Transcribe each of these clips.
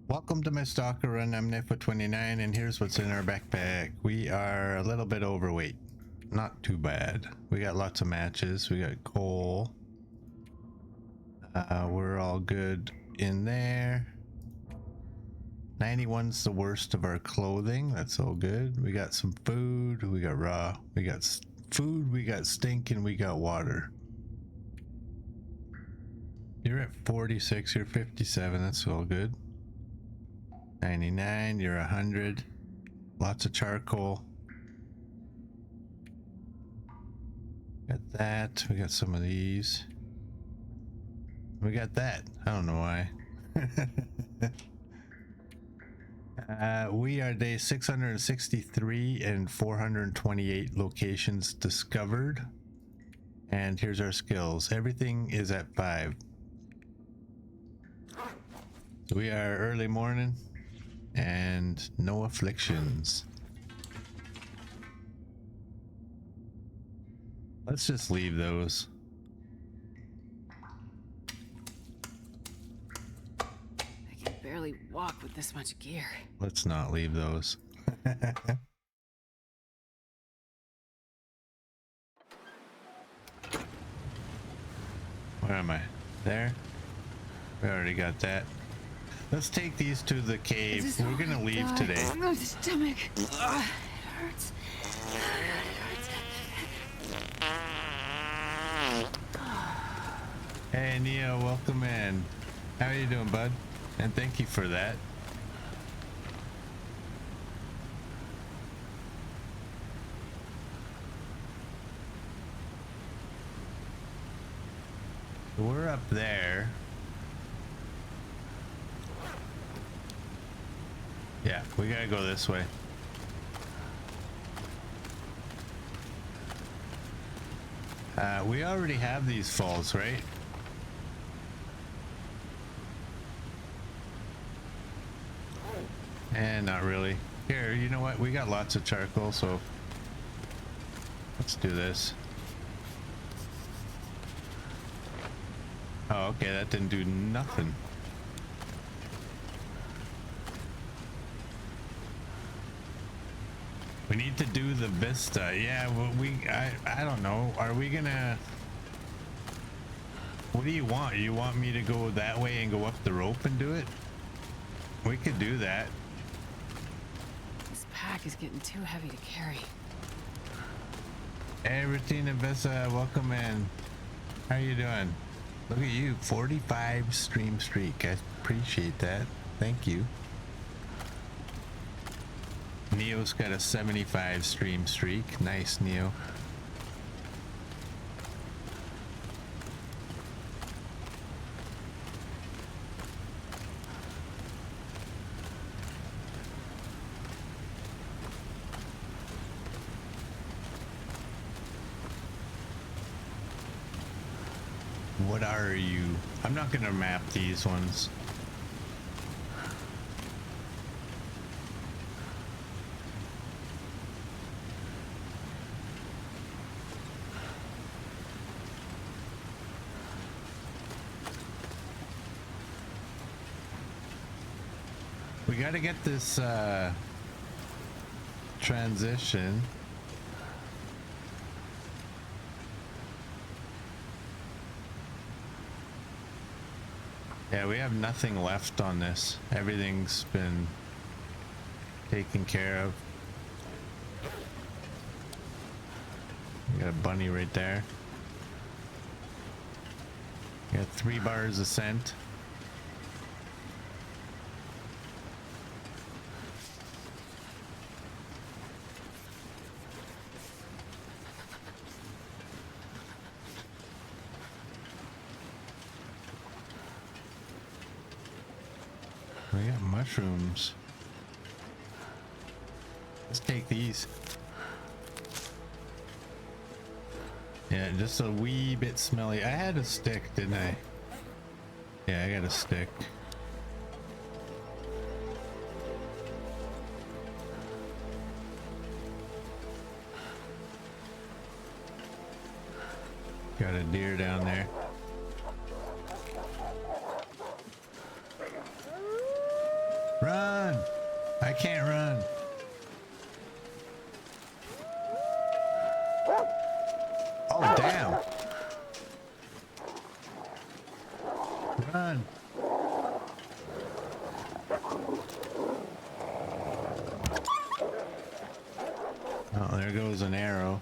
Welcome to my Stalker run. I'm E172 and here's what's in our backpack. We are a little bit overweight. Not too bad. We got lots of matches. We got coal. We're all good in there. 91's the worst of our clothing. That's all good. We got some food. We got raw. We got food. We got stink and we got water. You're at 46. You're 57. That's all good. 99, you're 100. Lots of charcoal. Got that. We got some of these. We got that. I don't know why. We are day 663 and 428 locations discovered. And here's our skills. Everything is at 5. So we are early morning. And no afflictions. Let's just leave those. I can barely walk with this much gear. Let's not leave those. Where am I? There? We already got that. Let's take these to the cave. We're gonna leave today. My stomach. It hurts. Hey Neo, welcome in. How are you doing, bud? And thank you for that. We're up there. Yeah, we gotta go this way. We already have these falls, right? And not really. Here, you know what? We got lots of charcoal, so let's do this. Oh, okay, that didn't do nothing. We need to do the vista. Yeah, well, I don't know. Are we gonna... What do you want? You want me to go that way and go up the rope and do it? We could do that. This pack is getting too heavy to carry. Hey, Rutina Vista, welcome in. How you doing? Look at you, 45 stream streak. I appreciate that. Thank you. Neo's got a 75 stream streak. Nice, Neo. What are you? I'm not gonna map these ones. We gotta get this transition. Yeah, we have nothing left on this. Everything's been taken care of. We got a bunny right there. We got 3 bars of scent. We got mushrooms. Let's take these. Yeah, just a wee bit smelly. I had a stick, didn't I? Yeah, I got a stick. Got a deer down there. Run! I can't run. Oh, damn. Run. Oh, there goes an arrow.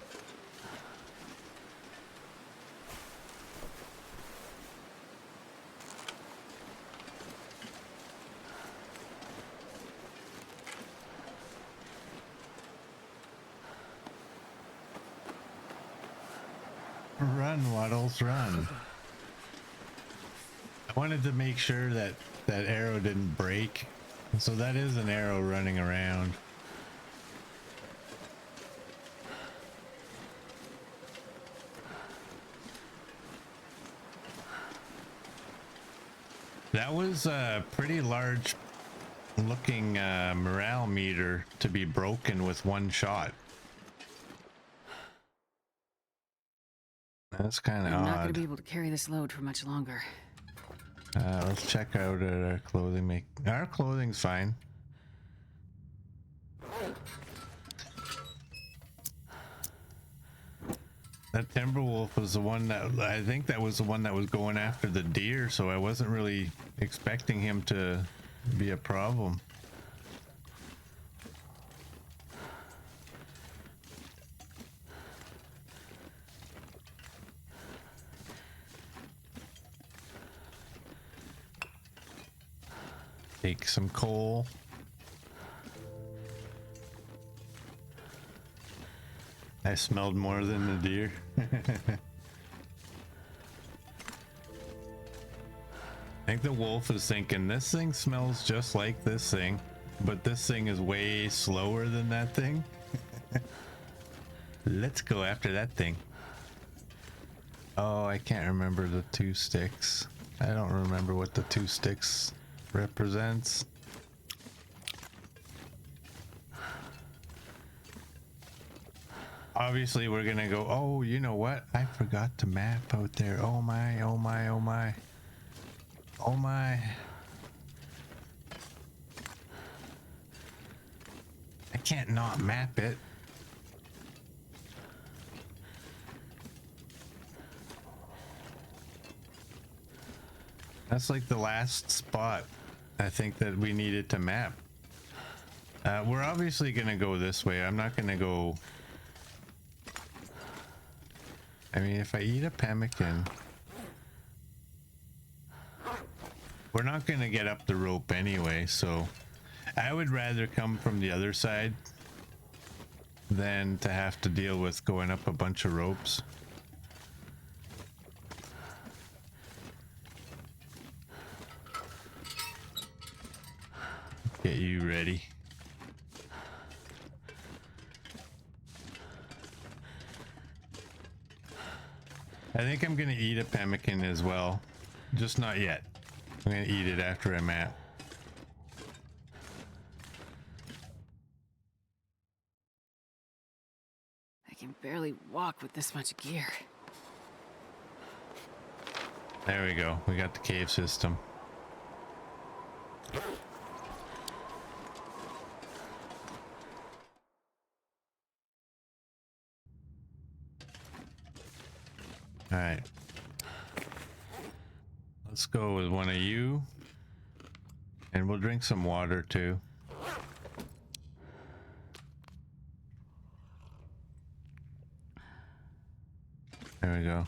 Run, Waddles, run. I wanted to make sure that that arrow didn't break. So that is an arrow running around. That was a pretty large looking morale meter to be broken with one shot. That's kind of odd. I'm not going to be able to carry this load for much longer. Let's check out our clothing. Our clothing's fine. That Timberwolf was the one that I think that was the one that was going after the deer, so I wasn't really expecting him to be a problem. Take some coal. I smelled more than the deer. I think the wolf is thinking this thing smells just like this thing, but this thing is way slower than that thing. Let's go after that thing. Oh, I can't remember the 2 sticks. I don't remember what the 2 sticks represents. Obviously we're gonna go, oh, you know what, I forgot to map out there. Oh my, oh my, oh my, oh my. I can't not map it. That's like the last spot I think that we needed to map. We're obviously gonna go this way. I'm not gonna go. I mean, if I eat a pemmican, we're not gonna get up the rope anyway, so I would rather come from the other side than to have to deal with going up a bunch of ropes. Get you ready. I think I'm gonna eat a pemmican as well. Just not yet. I'm gonna eat it after I map. I can barely walk with this much gear. There we go. We got the cave system. All right. Let's go with one of you. And we'll drink some water too. There we go.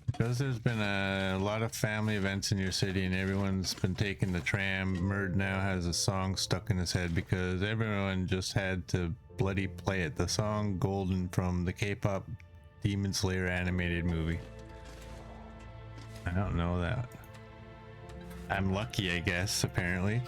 Because there's been a lot of family events in your city and everyone's been taking the tram, Murd now has a song stuck in his head because everyone just had to bloody play it. The song Golden from the K-pop Demon Slayer animated movie. I don't know that. I'm lucky, I guess, apparently.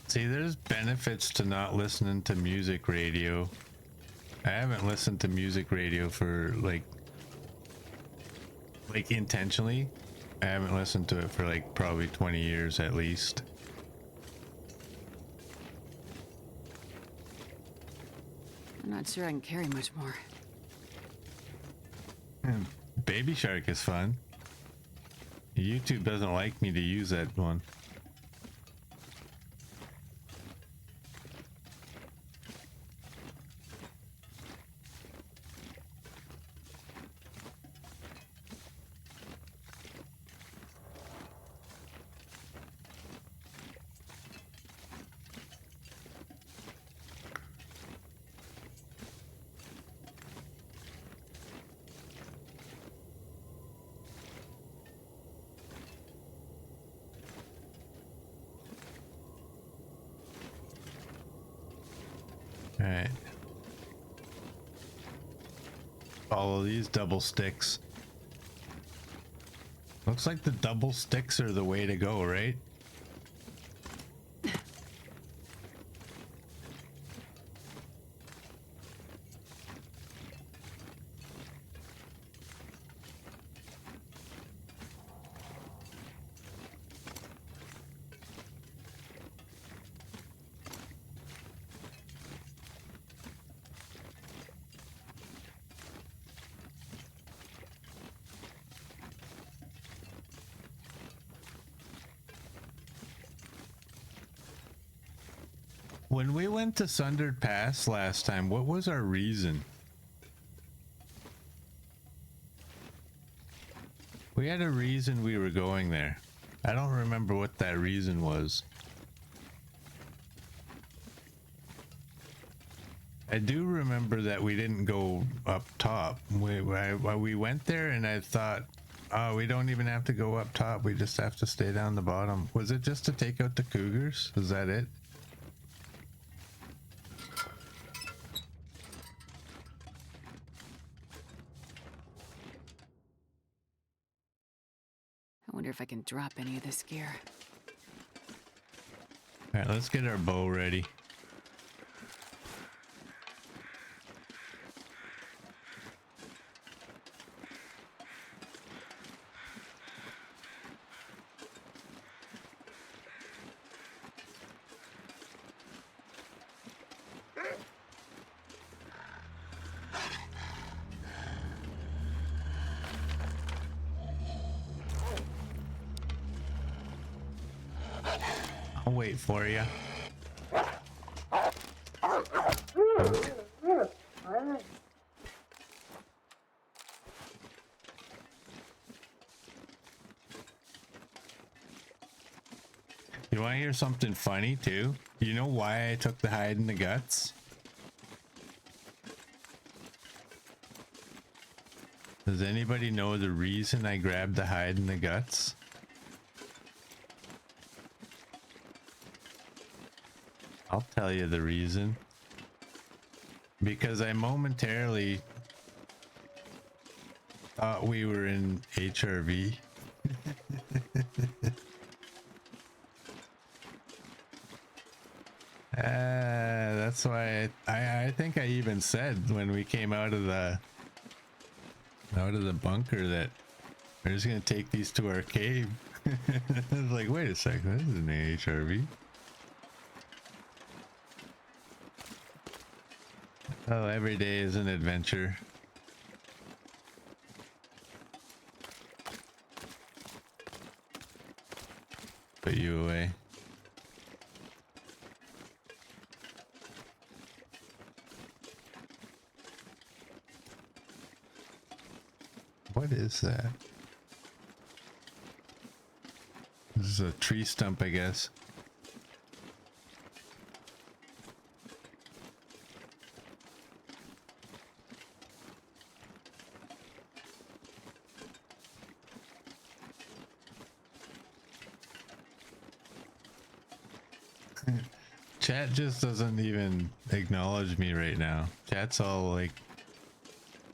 See, there's benefits to not listening to music radio. I haven't listened to music radio for like intentionally I haven't listened to it for like probably 20 years at least. I'm not sure I can carry much more. Baby Shark is fun. YouTube doesn't like me to use that one. Alright. Follow these double sticks. Looks like the double sticks are the way to go, right? When we went to Sundered Pass last time, what was our reason? We had a reason we were going there. I don't remember what that reason was. I do remember that we didn't go up top. We went there and I thought, oh, we don't even have to go up top. We just have to stay down the bottom. Was it just to take out the cougars? Is that it? I wonder if I can drop any of this gear. All right, let's get our bow ready. I'll wait for you. You want to hear something funny too? You know why I took the hide and the guts? Does anybody know the reason I grabbed the hide and the guts? I'll tell you the reason. Because I momentarily thought we were in HRV. That's why I think I even said when we came out of the bunker that we're just gonna take these to our cave. I was like, wait a second, this isn't an HRV. Oh, every day is an adventure. Put you away. What is that? This is a tree stump, I guess. Chat just doesn't even acknowledge me right now. Chat's all like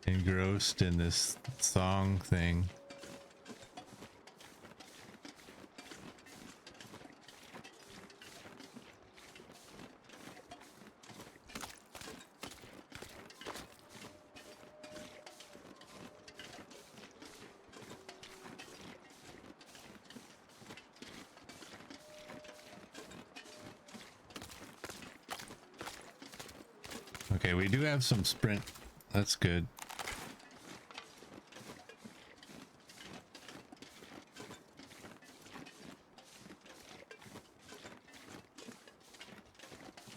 engrossed in this song thing. Okay, we do have some sprint. That's good.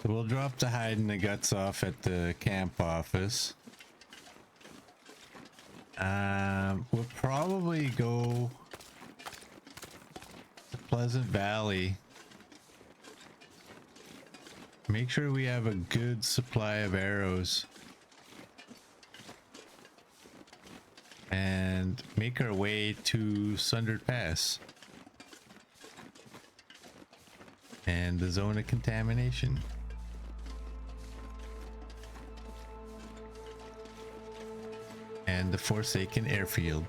So we'll drop the hiding the guts off at the camp office. We'll probably go to Pleasant Valley. Make sure we have a good supply of arrows. And make our way to Sundered Pass. And the zone of contamination. And the Forsaken Airfield.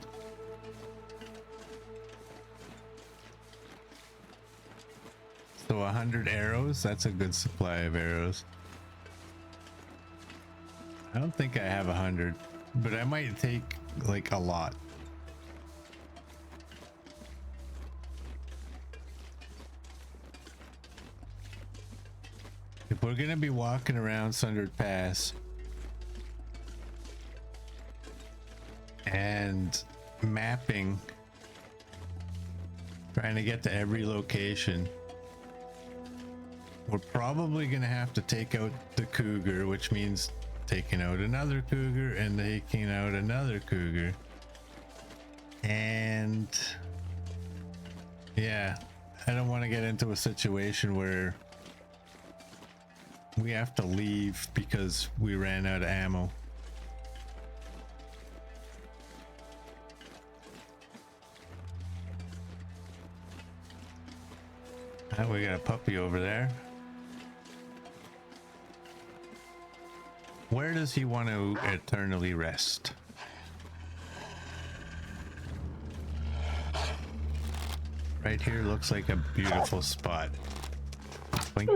So 100 arrows, that's a good supply of arrows. I don't think I have 100, but I might take like a lot. If we're gonna be walking around Sundered Pass and mapping, trying to get to every location, we're probably gonna have to take out the cougar, which means taking out another cougar and taking out another cougar. And yeah, I don't want to get into a situation where we have to leave because we ran out of ammo. Oh, we got a puppy over there. Where does he want to eternally rest? Right here looks like a beautiful spot. Blink.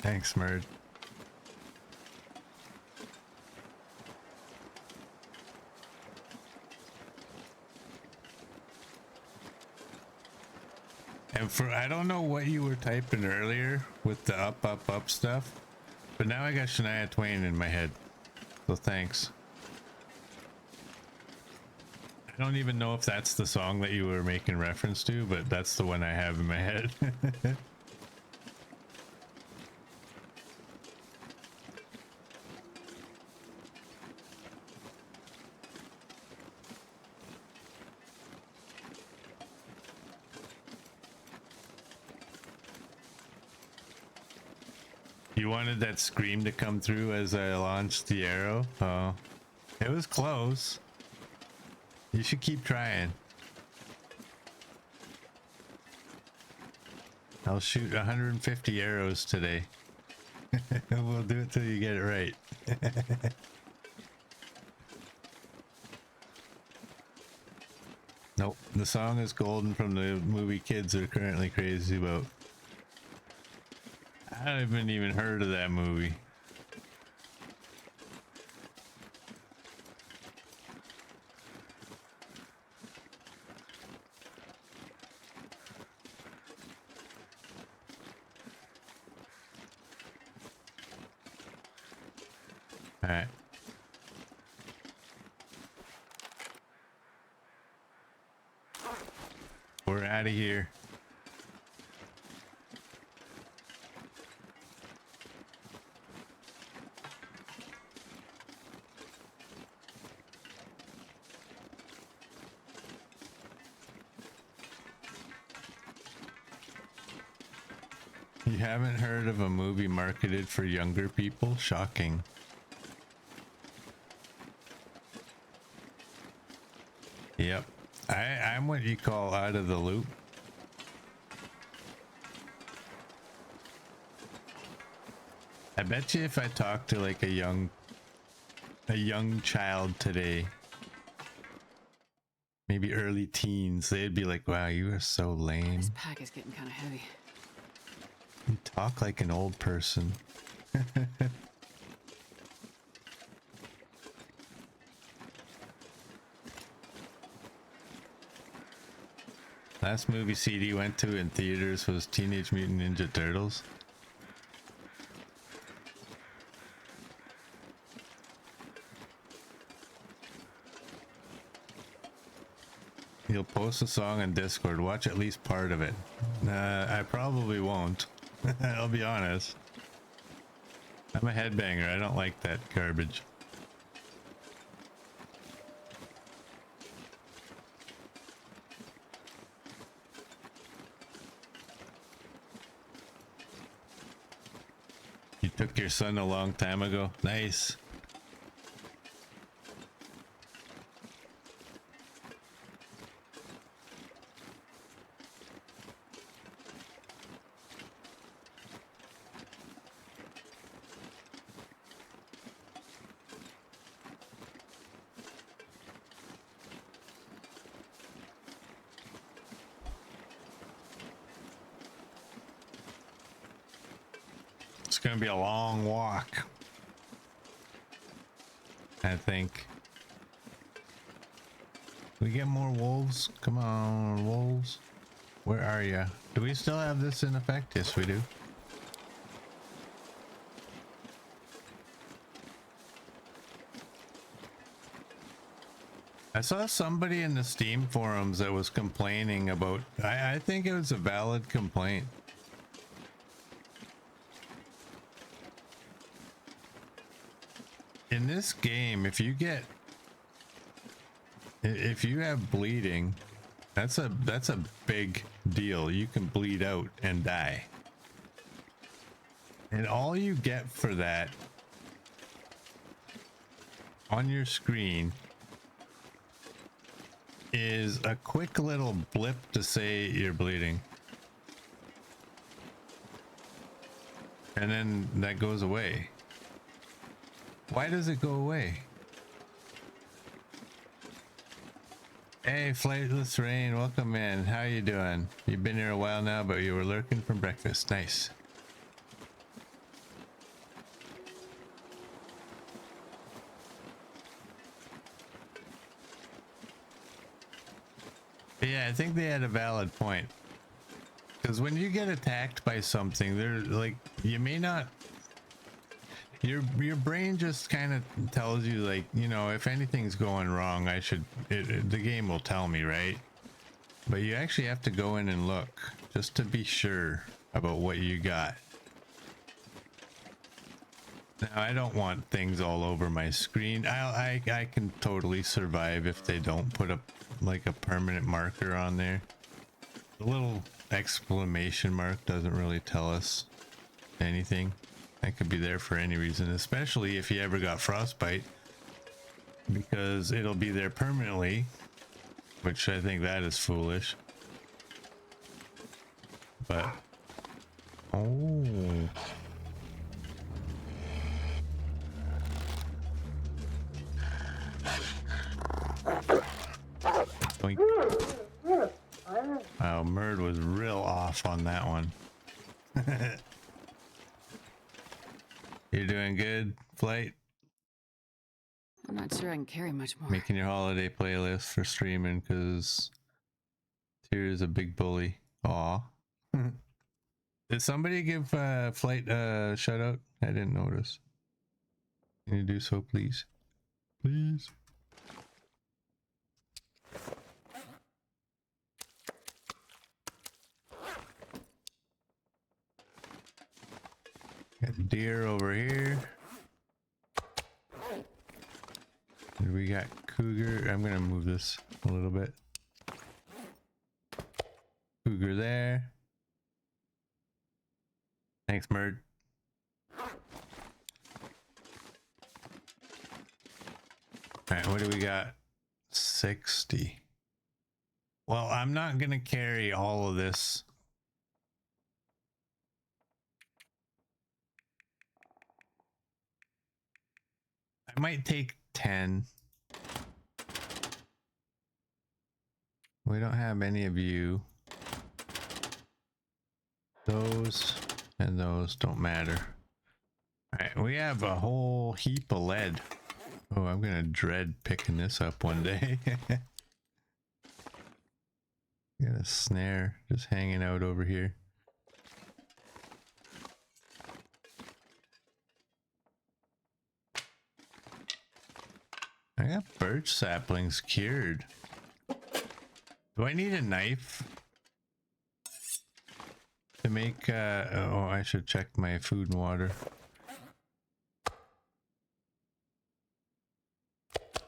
Thanks, Merd. And for, I don't know what you were typing earlier with the up stuff, but now I got Shania Twain in my head. So thanks. I don't even know if that's the song that you were making reference to, but that's the one I have in my head. You wanted that scream to come through as I launched the arrow? Oh, it was close. You should keep trying. I'll shoot 150 arrows today. We'll do it till you get it right. Nope, the song is golden from the movie kids are currently crazy about. I haven't even heard of that movie. All right. We're out of here. You haven't heard of a movie marketed for younger people? Shocking. Yep. I'm what you call out of the loop. I bet you if I talk to like a young child today, maybe early teens, they'd be like, wow, you are so lame. This pack is getting kind of heavy. You talk like an old person. Last movie CD went to in theaters was Teenage Mutant Ninja Turtles. You'll post a song on Discord. Watch at least part of it. I probably won't. I'll be honest. I'm a headbanger. I don't like that garbage. You took your son a long time ago. Nice. It's gonna be a long walk, I think. We get more wolves? Come on, wolves. Where are you? Do we still have this in effect? Yes, we do. I saw somebody in the Steam forums that was complaining about, I think it was a valid complaint. In this game, if you have bleeding, that's a big deal. You can bleed out and die. And all you get for that on your screen is a quick little blip to say you're bleeding. And then that goes away. Why does it go away? Hey, Flightless Rain, welcome in. How you doing? You've been here a while now, but you were lurking for breakfast. Nice. But yeah, I think they had a valid point. Because when you get attacked by something, they're like, you may not... Your brain just kind of tells you, like, you know, if anything's going wrong, the game will tell me, right? But you actually have to go in and look just to be sure about what you got. Now, I don't want things all over my screen. I can totally survive if they don't put a permanent marker on there. The little exclamation mark doesn't really tell us anything. That could be there for any reason, especially if you ever got frostbite, because it'll be there permanently, which I think that is foolish. But oh, wow, Murd was real off on that one. You're doing good, Flight? I'm not sure I can carry much more. Making your holiday playlist for streaming because Tyr's a big bully. Aw. Did somebody give Flight a shout out? I didn't notice. Can you do so, please? Please. Got deer over here. And we got cougar. I'm gonna move this a little bit. Cougar there. Thanks, Murd. Alright, what do we got? 60. Well, I'm not gonna carry all of this. I might take 10. We don't have any of you. Those and those don't matter. Alright, we have a whole heap of lead. Oh, I'm gonna dread picking this up one day. Got a snare just hanging out over here. I got birch saplings cured. Do I need a knife to make oh, I should check my food and water.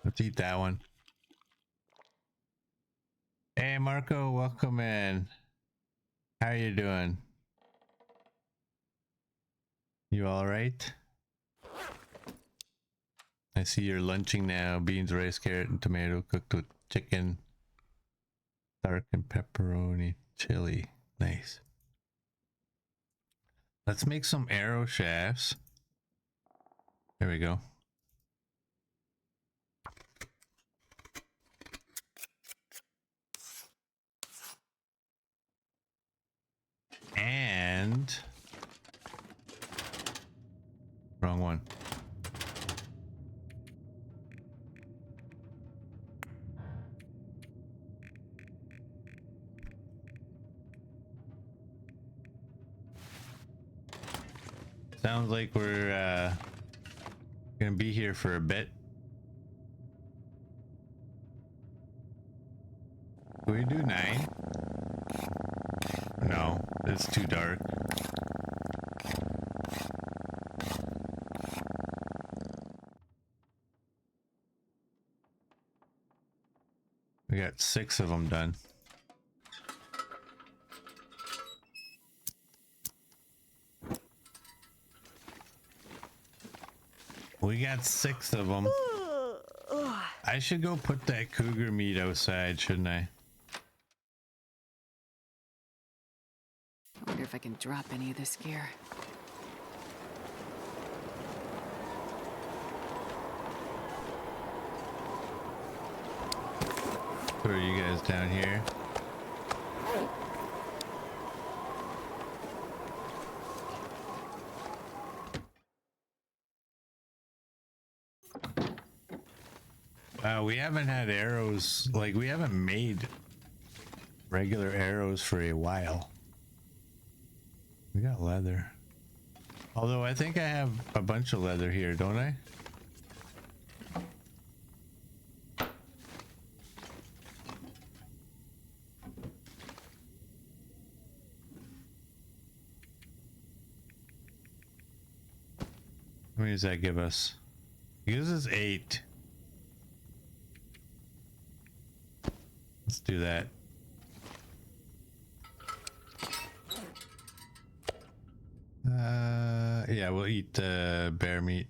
Let's eat that one. Hey Marco, welcome in. How you doing? You all right? I see you're lunching now. Beans, rice, carrot, and tomato cooked with chicken, dark and pepperoni, chili. Nice. Let's make some arrow shafts. There we go. And wrong one. Sounds like we're gonna be here for a bit. Can we do 9? No, it's too dark. We got 6 of them done. We got 6 of them. I should go put that cougar meat outside, shouldn't I? I wonder if I can drop any of this gear. Who are you guys down here? Wow, we haven't had arrows, like we haven't made regular arrows for a while. We got leather. Although I think I have a bunch of leather here, don't I? How many does that give us? It gives us 8. Let's do that. Yeah, we'll eat bear meat.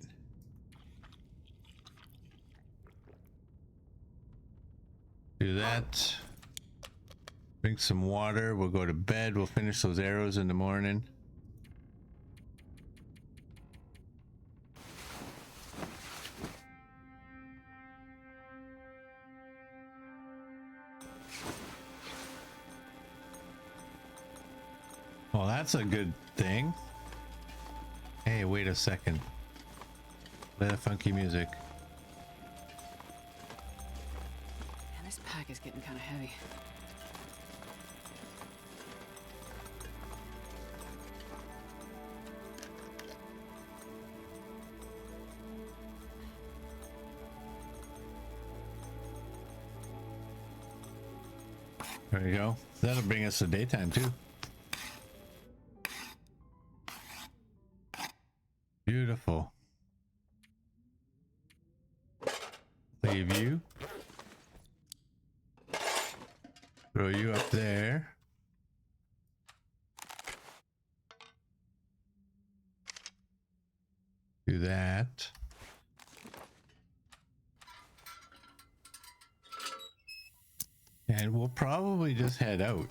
Do that. Drink some water. We'll go to bed. We'll finish those arrows in the morning. Well, that's a good thing. Hey, wait a second. Play the funky music. Man, this pack is getting kind of heavy. There you go. That'll bring us to daytime too. Beautiful. Leave you. Throw you up there. Do that. And we'll probably just head out.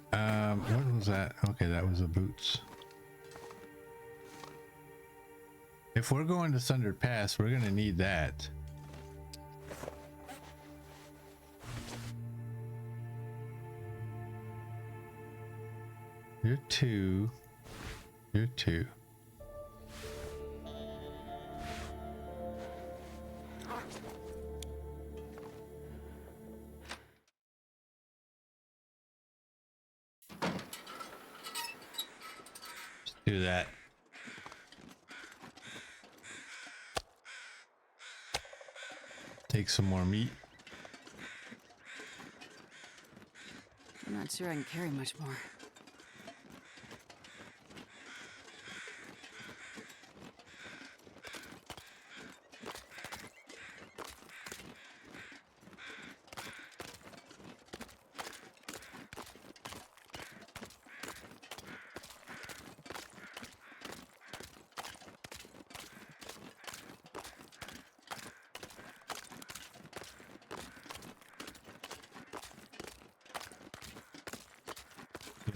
What was that? Okay, that was the boots. If we're going to Sundered Pass, we're gonna need that. You're 2. You're 2. Do that. Take some more meat. I'm not sure I can carry much more.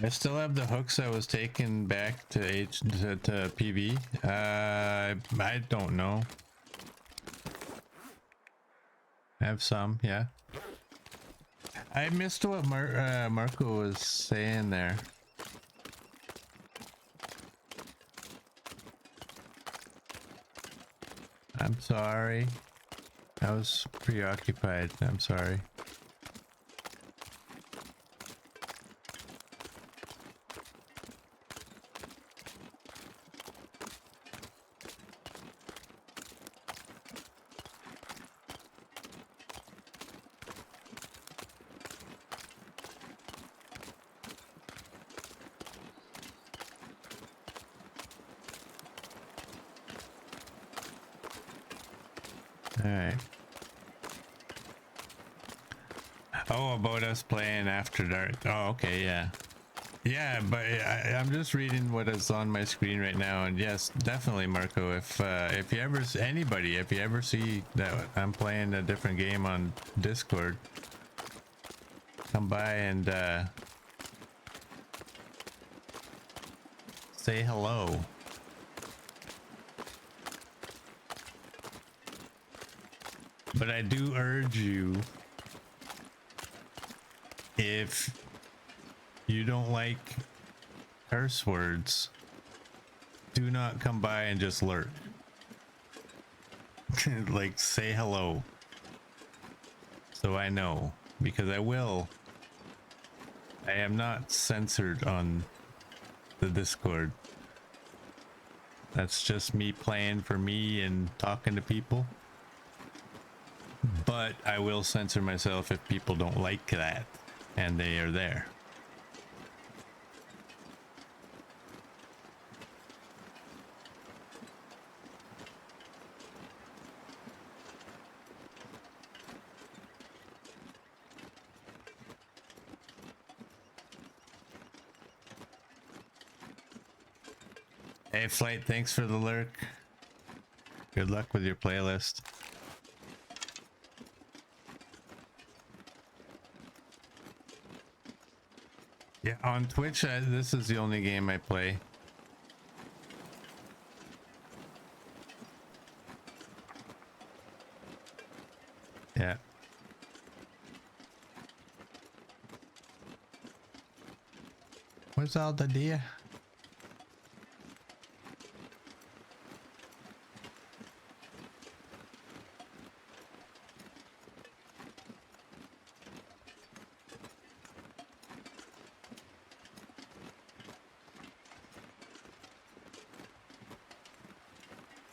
I still have the hooks I was taking back to to PV. I don't know. I have some, yeah. I missed what Marco was saying there. I'm sorry. I was preoccupied. I'm sorry. Alright. Oh, about us playing After Dark. Oh, okay, yeah. Yeah, but I'm just reading what is on my screen right now, and yes, definitely, Marco. If you ever, anybody, if you ever see that I'm playing a different game on Discord, come by and say hello. But I do urge you, if you don't like curse words, do not come by and just lurk. Like, say hello. So I know, because I will. I am not censored on the Discord. That's just me playing for me and talking to people. But I will censor myself if people don't like that and they are there. Hey Flight, thanks for the lurk. Good luck with your playlist. Yeah, on Twitch, this is the only game I play. Yeah. Where's all the deer?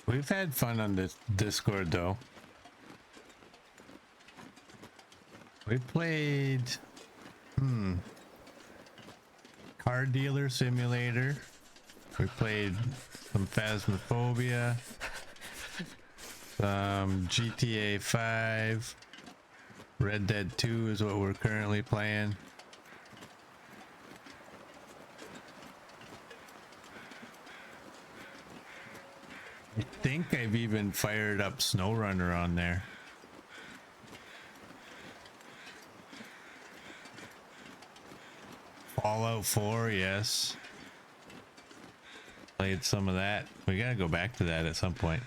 We've had fun on this Discord though. We played Car Dealer Simulator. We played some Phasmophobia, some GTA 5, Red Dead 2 is what we're currently playing. I think I've even fired up SnowRunner on there. Fallout 4, yes. Played some of that. We gotta go back to that at some point.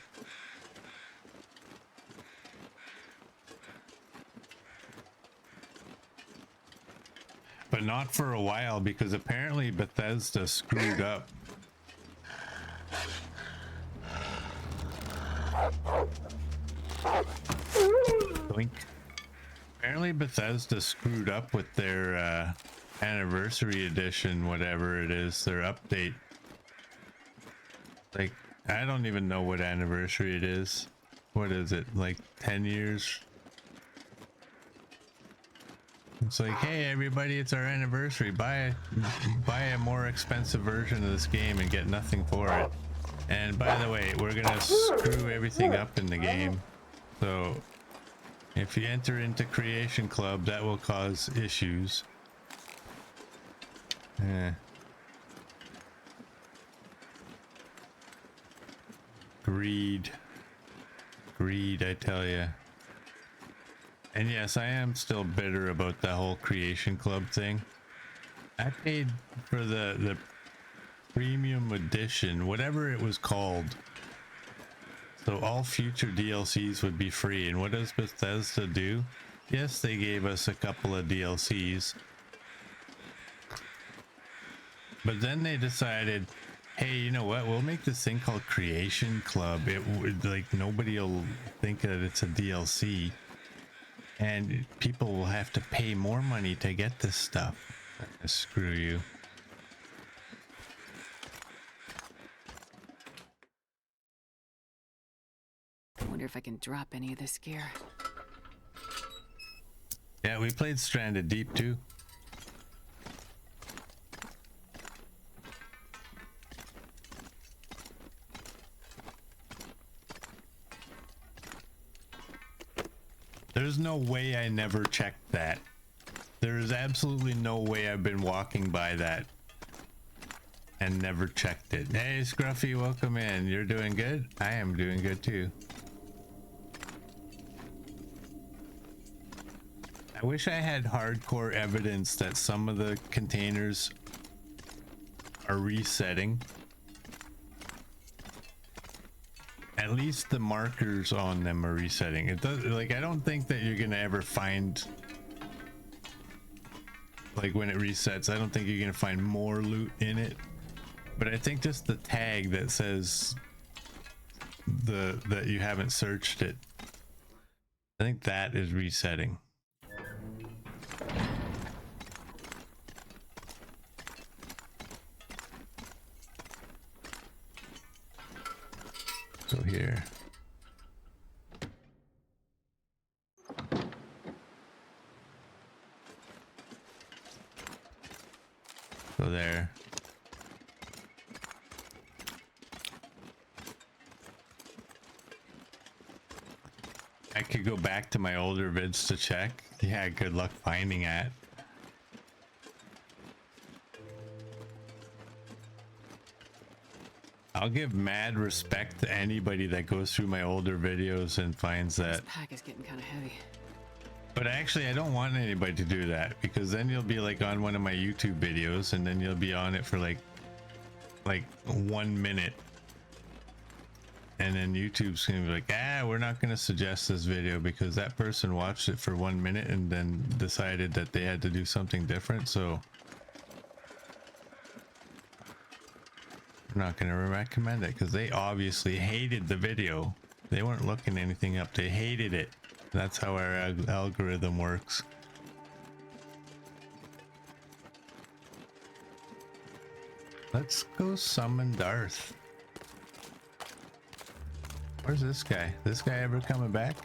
But not for a while, because apparently Bethesda screwed up. Doink. Apparently Bethesda screwed up with their anniversary edition, whatever it is, their update. Like, I don't even know what anniversary it is. What is it, like 10 years? It's like, hey everybody, it's our anniversary. Buy a more expensive version of this game and get nothing for it. And by the way, we're gonna screw everything up in the game. So if you enter into Creation Club, that will cause issues. Greed, I tell you. And yes, I am still bitter about the whole Creation Club thing. I paid for the premium edition, whatever it was called, so all future DLCs would be free. And what does Bethesda do? Yes, they gave us a couple of DLCs, but then they decided, hey, you know what, we'll make this thing called Creation Club. It would, like, nobody will think that it's a DLC, and people will have to pay more money to get this stuff. Screw you. I wonder if I can drop any of this gear. Yeah, we played Stranded Deep too. There's no way I never checked that. There is absolutely no way I've been walking by that and never checked it. Hey Scruffy, welcome in. You're doing good? I am doing good too. I wish I had hardcore evidence that some of the containers are resetting. At least the markers on them are resetting. It does, like, I don't think that you're gonna ever find, like, when it resets, I don't think you're gonna find more loot in it. But I think just the tag that says that you haven't searched it, I think that is resetting. So here. So there. I could go back to my older vids to check. Yeah, good luck finding it. I'll give mad respect to anybody that goes through my older videos and finds that. This pack is getting kind of heavy. But actually, I don't want anybody to do that, because then you'll be like on one of my YouTube videos and then you'll be on it for like 1 minute. And then YouTube's gonna be like, we're not gonna suggest this video because that person watched it for 1 minute and then decided that they had to do something different. So we're not gonna recommend it because they obviously hated the video. They weren't looking anything up, they hated it. That's how our algorithm works. Let's go summon Darth. Where's this guy? This guy ever coming back?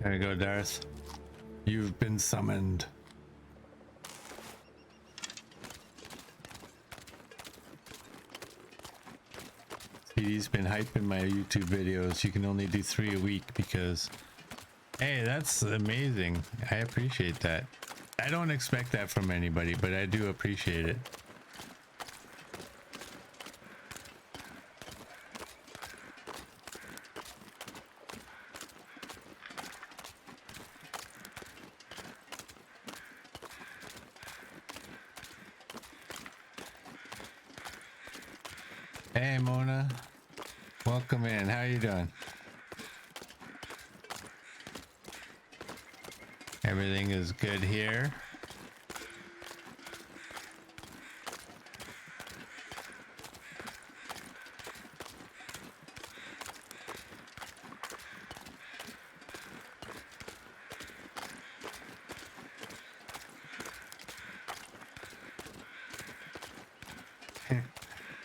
There you go, Darth. You've been summoned. He's been hyping my YouTube videos. You can only do 3 a week because, hey, that's amazing. I appreciate that. I don't expect that from anybody, but I do appreciate it. Hey Mona, welcome in. How you doing? Everything is good here.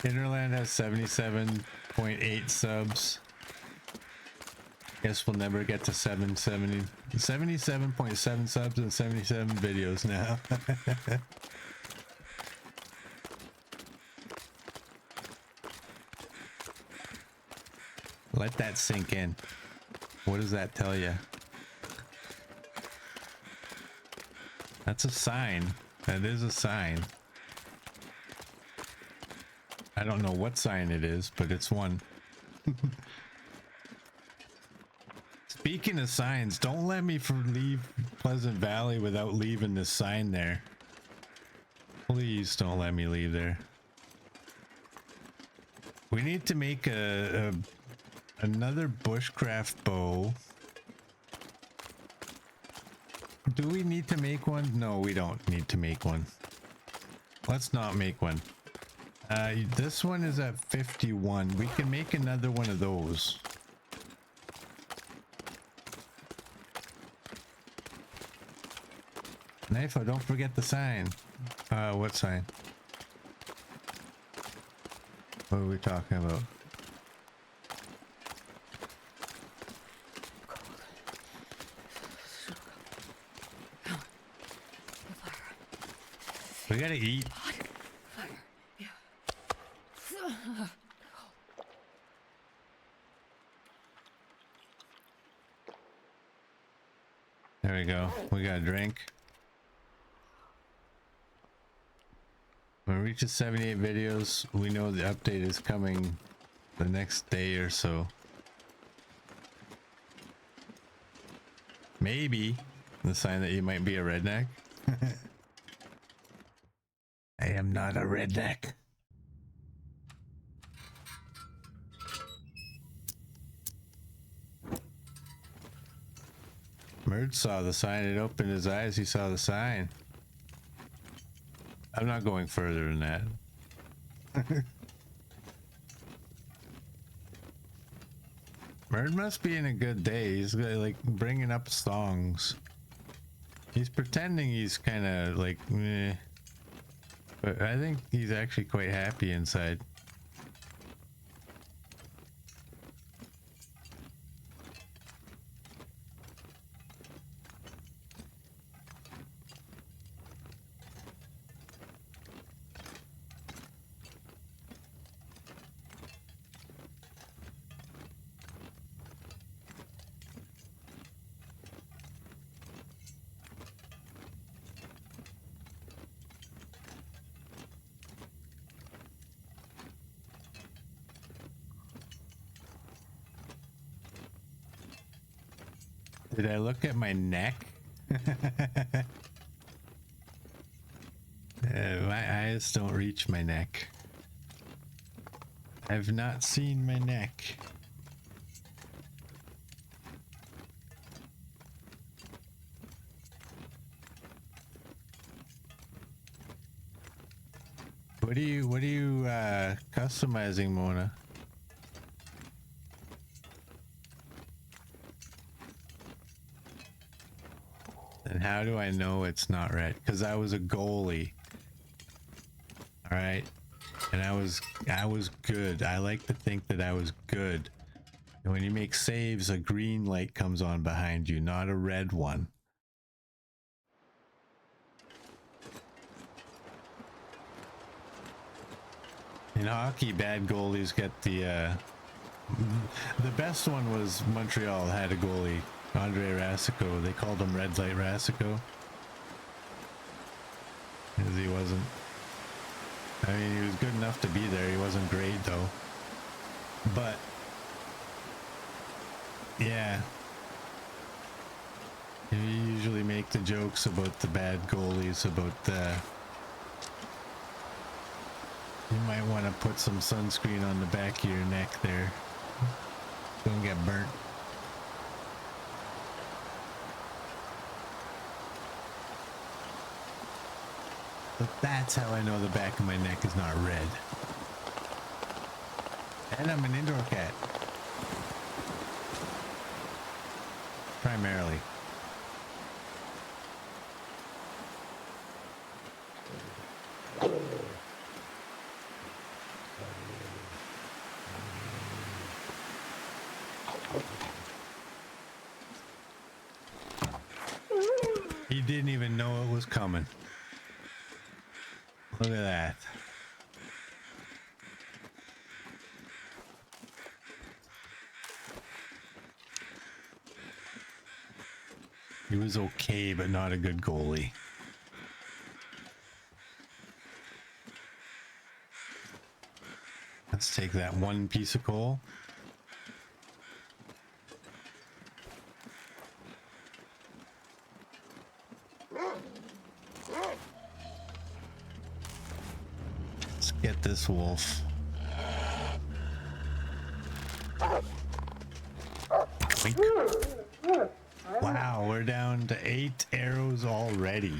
Interland has 77.8 subs. Guess we'll never get to 77.7 subs and 77 videos now. Let that sink in. What does that tell you? That's a sign. That is a sign. I don't know what sign it is, but it's one. Speaking of signs, don't let me leave Pleasant Valley without leaving this sign there. Please don't let me leave there. We need to make another bushcraft bow. Do we need to make one? No, we don't need to make one. Let's not make one. This one is at 51. We can make another one of those. Knifo, don't forget the sign. What sign? What are we talking about? We gotta eat. There we go. We got a drink. When it reaches 78 videos, we know the update is coming the next day or so. Maybe the sign that you might be a redneck. I am not a redneck. Merge saw the sign. It opened his eyes. He saw the sign. I'm not going further than that. Merd must be in a good day. He's like bringing up songs. He's pretending he's kind of like meh. But I think he's actually quite happy inside. Did I look at my neck? My eyes don't reach my neck. I've not seen my neck. What are you customizing, Mona? And how do I know it's not red? Because I was a goalie. All right, and I was good. I like to think that I was good. And when you make saves, a green light comes on behind you, not a red one. In hockey, bad goalies get the best one was Montreal had a goalie, Andre Rasico. They called him Red Light Rasico. Because he wasn't, I mean, he was good enough to be there. He wasn't great though. But yeah, you usually make the jokes about the bad goalies, about you might want to put some sunscreen on the back of your neck there. Don't get burnt. But that's how I know the back of my neck is not red. And I'm an indoor cat. Primarily. He didn't even know it was coming. Look at that. He was okay, but not a good goalie. Let's take that one piece of coal. Let's get this wolf. Oink. Wow, we're down to 8 arrows already.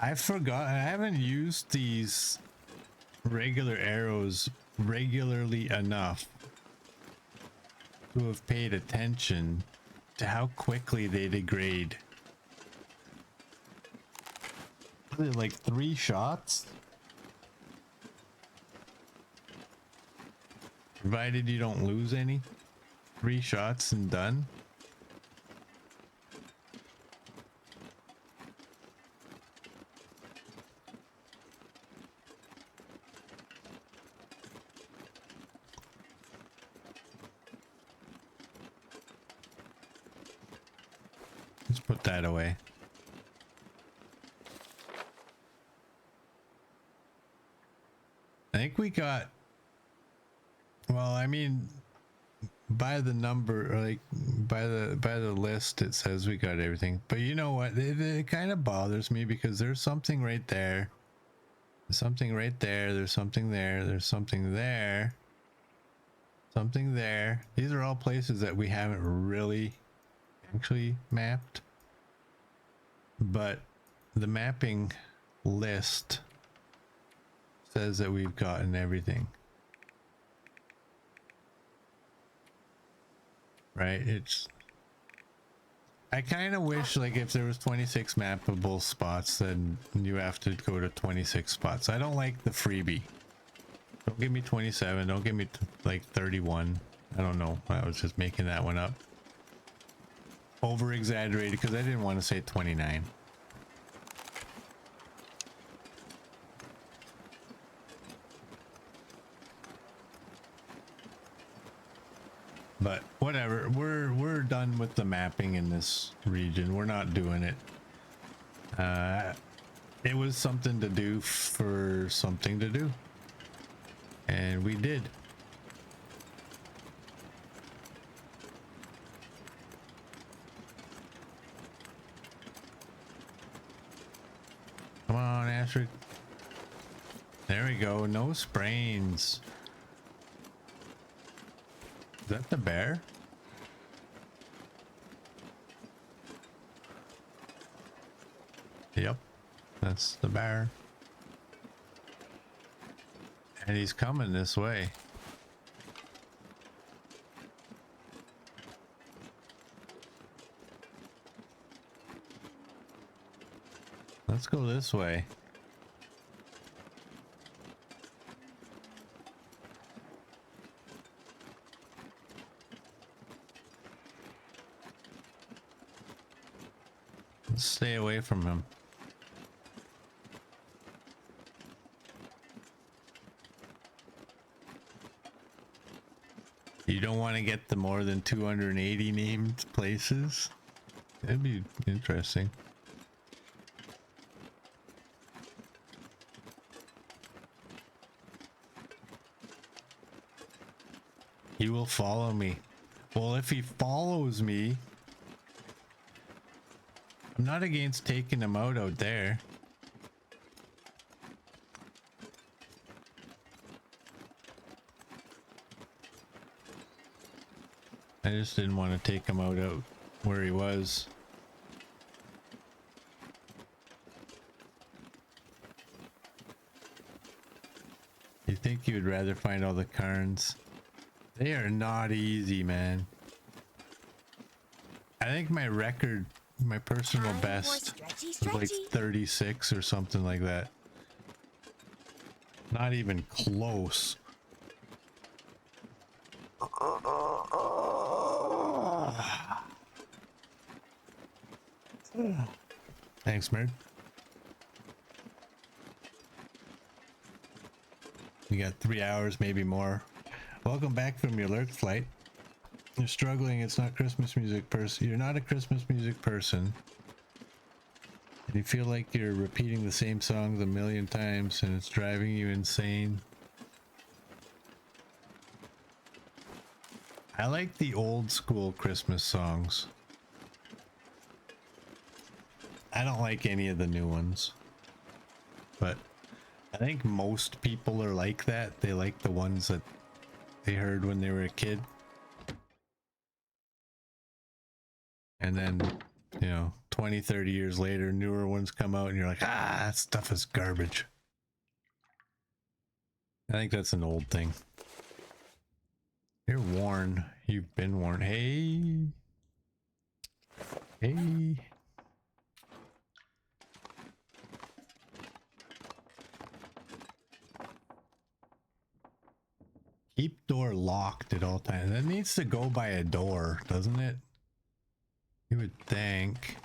I forgot, I haven't used these regular arrows regularly enough to have paid attention to how quickly they degrade. Are they like 3 shots? Provided you don't lose any. 3 shots and done. Let's put that away. I think we got, well, I mean, by the number, or like by the list, it says we got everything. But you know what? It kind of bothers me because there's something right there. There's something right there. There's something there. There's something there. Something there. These are all places that we haven't really actually mapped. But the mapping list says that we've gotten everything. Right? It's, I kind of wish like if there was 26 mappable spots, then you have to go to 26 spots. I don't like the freebie. Don't give me 27. Don't give me like 31. I don't know. I was just making that one up. Over exaggerated because I didn't want to say 29. But whatever, we're done with the mapping in this region. We're not doing it. It was something to do for something to do, and we did. Come on, Astrid. There we go. No sprains. Is that the bear? Yep, that's the bear. And he's coming this way. Let's go this way. Let's stay away from him. You don't want to get the more than 280 named places? That'd be interesting. He will follow me. Well, if he follows me, I'm not against taking him out there. I just didn't want to take him out where he was. You think you would rather find all the cairns? They are not easy, man. I think my record, my personal best, was like 36 or something like that. Not even close. Thanks, Mert. You got 3 hours, maybe more. Welcome back from your lurk flight. You're struggling. It's not Christmas music person. You're not a Christmas music person. And you feel like you're repeating the same songs a million times and it's driving you insane. I like the old school Christmas songs. I don't like any of the new ones. But I think most people are like that. They like the ones that they heard when they were a kid. And then, you know, 20, 30 years later, newer ones come out and you're like, ah, that stuff is garbage. I think that's an old thing. You're warned. You've been warned. Hey. Hey. Keep door locked at all times. That needs to go by a door, doesn't it? You would think.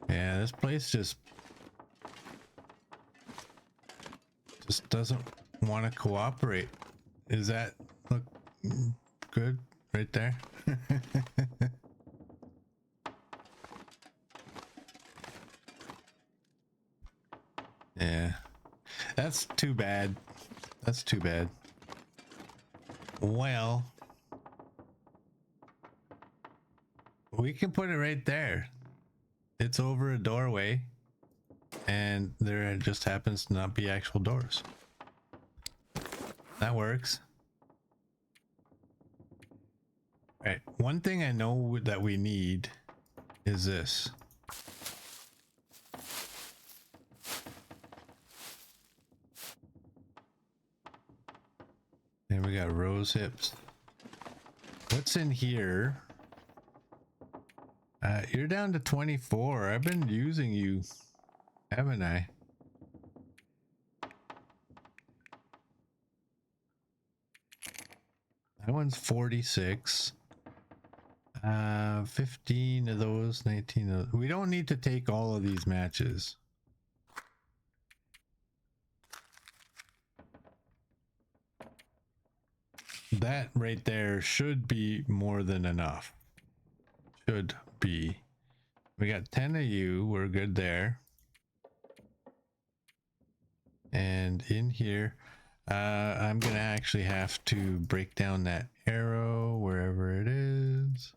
Yeah, this place just doesn't want to cooperate. Is that look good right there? Yeah, that's too bad. That's too bad. Well, we can put it right there. It's over a doorway and there just happens to not be actual doors. That works. All right, one thing I know that we need is this. And we got rose hips. What's in here? You're down to 24. I've been using you, haven't I? That one's 46. 15 of those, 19 of those. We don't need to take all of these matches. That right there should be more than enough. Should be. We got 10 of you. We're good there. And in here, I'm gonna actually have to break down that arrow wherever it is.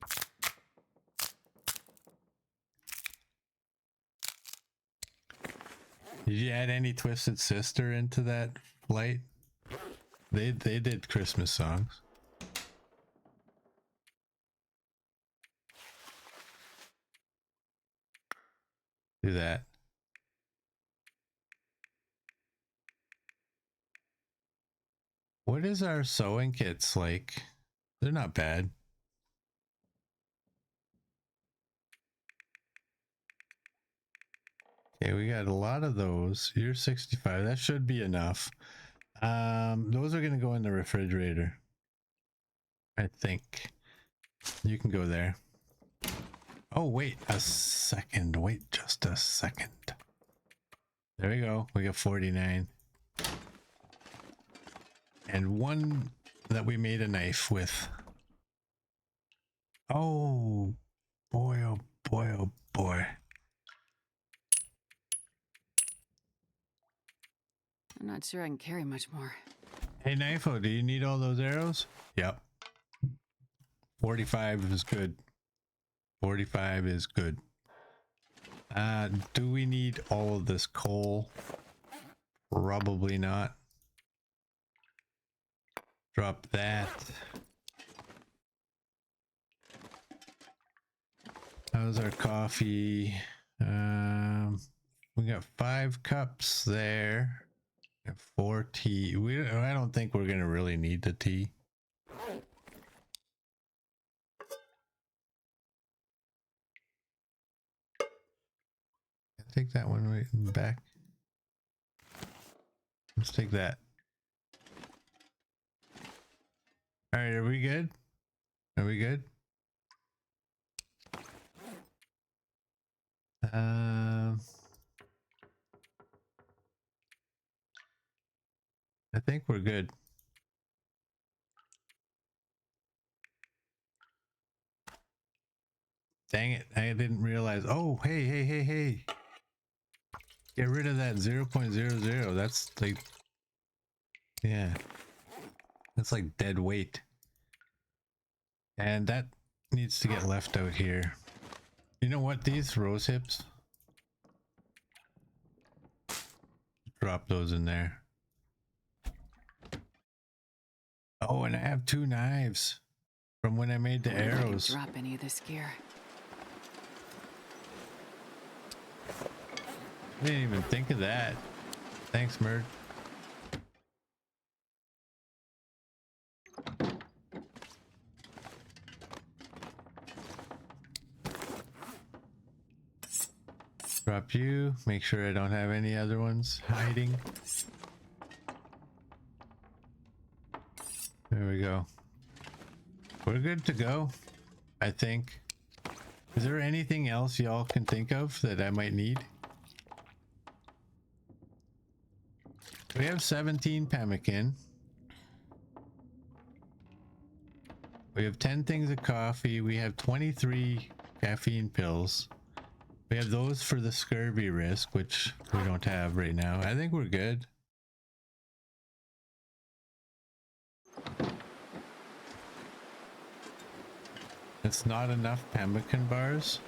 Did you add any Twisted Sister into that flight? They did Christmas songs. Do that. What is our sewing kits like? They're not bad. Okay, we got a lot of those. You're 65. That should be enough. Those are gonna go in the refrigerator. I think. You can go there. Oh, wait a second. Wait just a second. There we go. We got 49. And one that we made a knife with. Oh boy, oh boy, oh boy. I'm not sure I can carry much more. Hey, Knifo, do you need all those arrows? Yep. 45 is good. 45 is good. Do we need all of this coal? Probably not. Drop that. How's our coffee? We got 5 cups there. And 4 tea. I don't think we're gonna really need the tea. take that one right in the back. Let's take that. All right, are we good? Are we good? I think we're good. Dang it, I didn't realize. Oh, hey. Get rid of that 0.00. That's like, yeah. That's like dead weight. And that needs to get left out here. You know what? These rose hips. Drop those in there. Oh, and I have 2 knives from when I made the arrows. Drop any of this gear. I didn't even think of that. Thanks, Murd. Drop you. Make sure I don't have any other ones hiding. There we go. We're good to go, I think. Is there anything else y'all can think of that I might need? We have 17 pemmican. We have 10 things of coffee. We have 23 caffeine pills. We have those for the scurvy risk, which we don't have right now. I think we're good. It's not enough pemmican bars.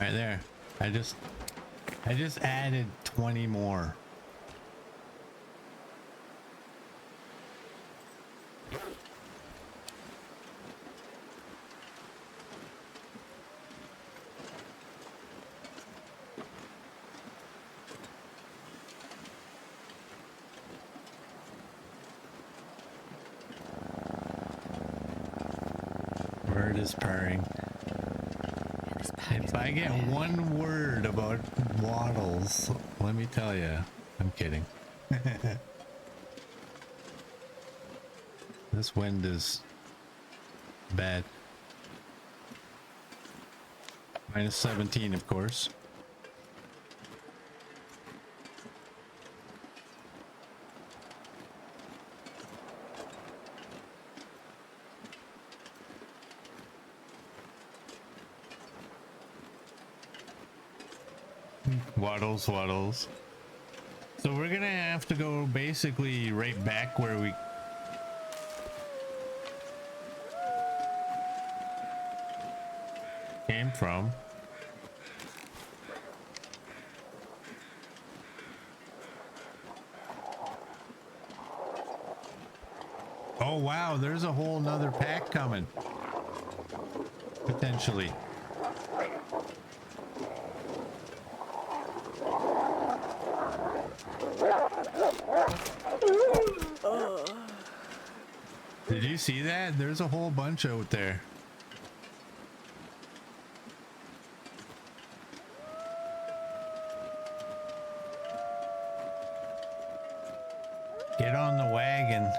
Right there. I just added 20 more. Bird is purring. If I get one word about waddles, let me tell you, I'm kidding. This wind is bad. Minus 17, of course. Waddles. So we're gonna have to go basically right back where we came from. Oh wow, there's a whole nother pack coming. Potentially. Did you see that? There's a whole bunch out there. Get on the wagon.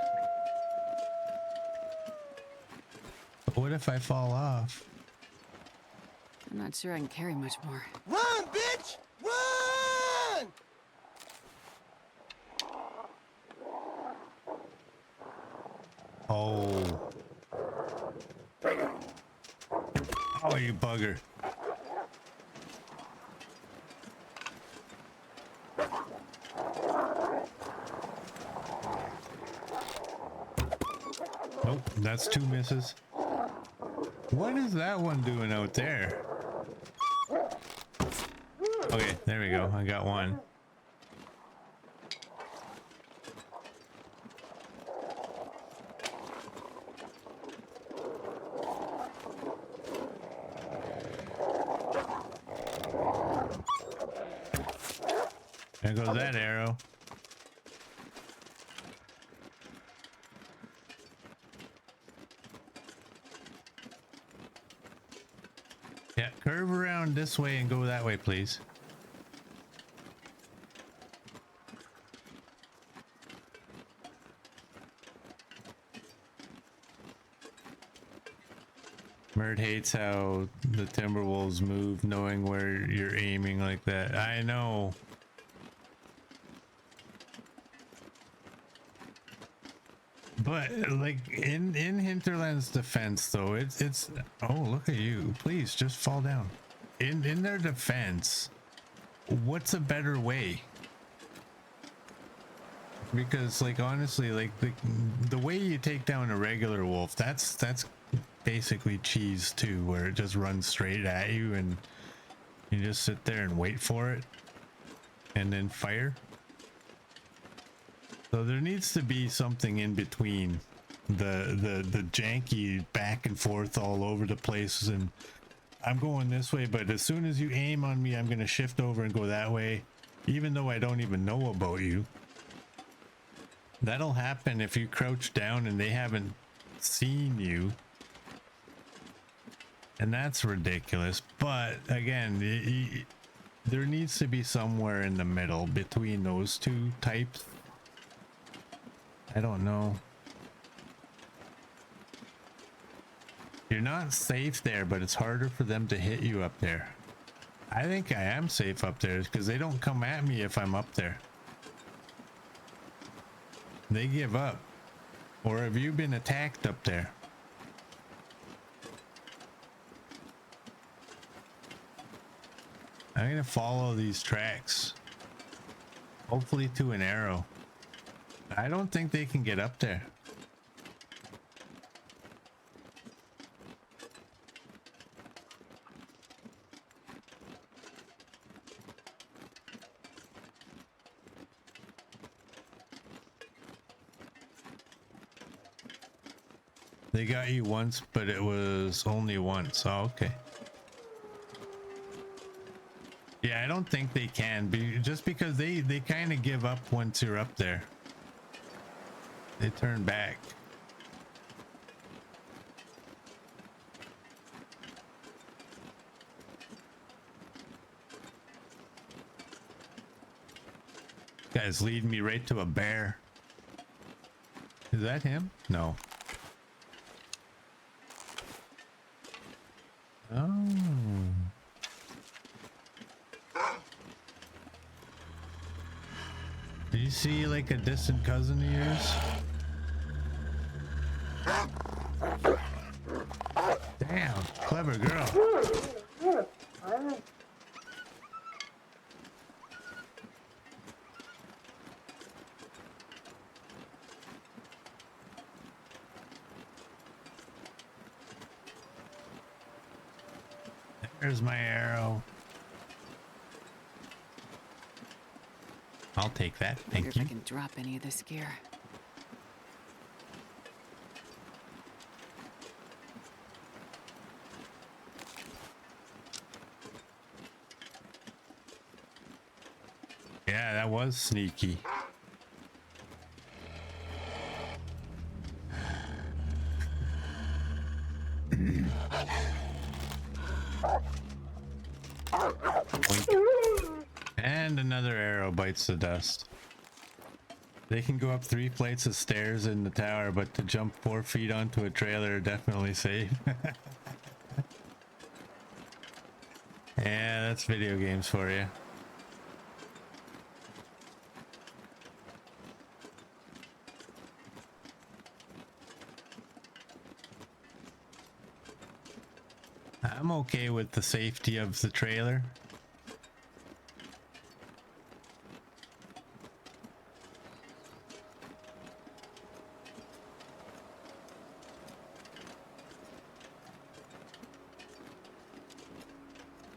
But what if I fall off? I'm not sure I can carry much more. Run, bitch! Run! Oh. Oh, you bugger. Nope, that's 2 misses. What is that one doing out there? Okay, there we go. I got one. There goes that arrow. Yeah, curve around this way and go that way, please. Mert hates how the Timberwolves move knowing where you're aiming like that. I know. But like in Hinterland's defense though, it's oh, look at you. Please just fall down. In their defense, what's a better way? Because like honestly, like the way you take down a regular wolf, that's basically cheese too, where it just runs straight at you and you just sit there and wait for it and then fire. So there needs to be something in between the janky back and forth all over the place, and I'm going this way, but as soon as you aim on me, I'm going to shift over and go that way, even though I don't even know about you. That'll happen if you crouch down and they haven't seen you. And that's ridiculous. But again, there needs to be somewhere in the middle between those two types. I don't know. You're not safe there, but it's harder for them to hit you up there. I think I am safe up there because they don't come at me if I'm up there. They give up. Or have you been attacked up there? I'm gonna follow these tracks. Hopefully to an arrow. I don't think they can get up there. They got you once, but it was only once. Oh, okay. Yeah, I don't think they can be, just because they kind of give up once you're up there. They turn back. Guy's leading me right to a bear. Is that him? No. Oh. Do you see like a distant cousin of yours? Damn, clever girl. There's my arrow. I'll take that. Thank you. If I can drop any of this gear. Yeah, that was sneaky. And another arrow bites the dust. They can go up 3 flights of stairs in the tower, but to jump 4 feet onto a trailer, definitely safe. Yeah, that's video games for you. I'm okay with the safety of the trailer.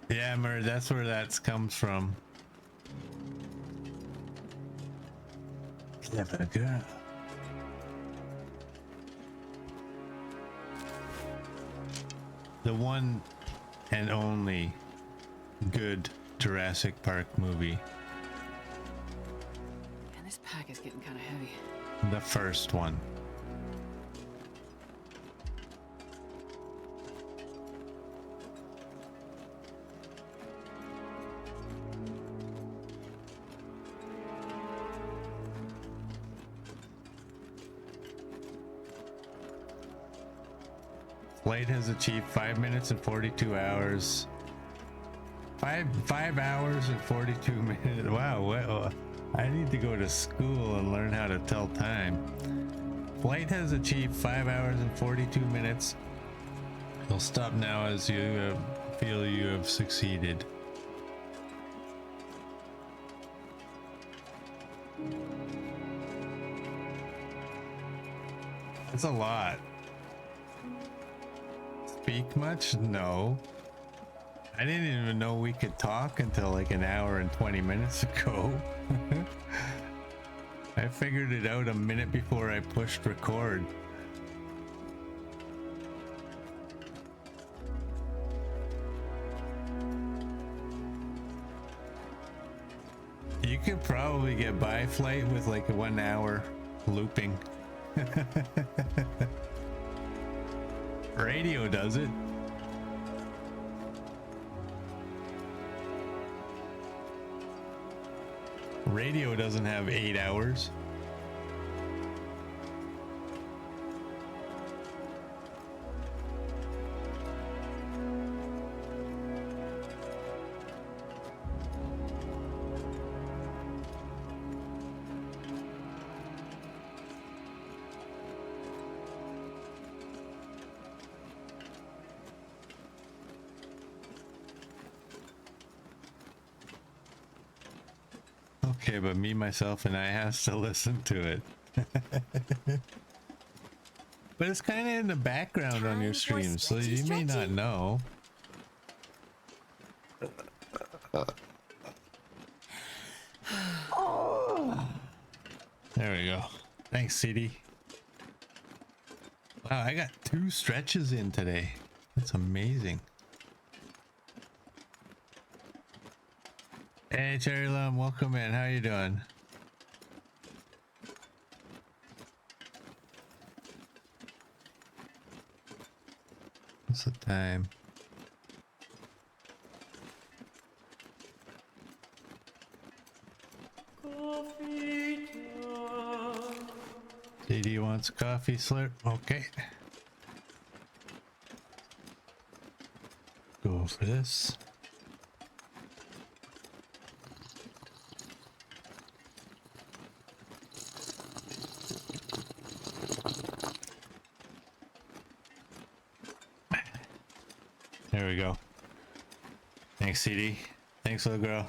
Yeah, Murd, that's where that comes from. Clever girl. The one and only good Jurassic Park movie. And this pack is getting kind of heavy. The first one. Flight has achieved 5 minutes and 42 hours. 5 hours and 42 minutes. Wow, well, I need to go to school and learn how to tell time. Flight has achieved 5 hours and 42 minutes. You'll stop now as you feel you have succeeded. That's a lot. Speak much? No. I didn't even know we could talk until like an hour and 20 minutes ago. I figured it out a minute before I pushed record. You could probably get by Flight with like a 1 hour looping. Radio does it. Radio doesn't have 8 hours. Okay, but me, myself, and I has to listen to it. But it's kind of in the background on your stream, so you may not know. There we go. Thanks, CD. Wow, I got 2 stretches in today. That's amazing. Hey, Cherry Lum, welcome in. How you doing? What's the time? Coffee time. CD wants coffee slurp. Okay. Go for this. There we go. Thanks, CD. Thanks, little girl.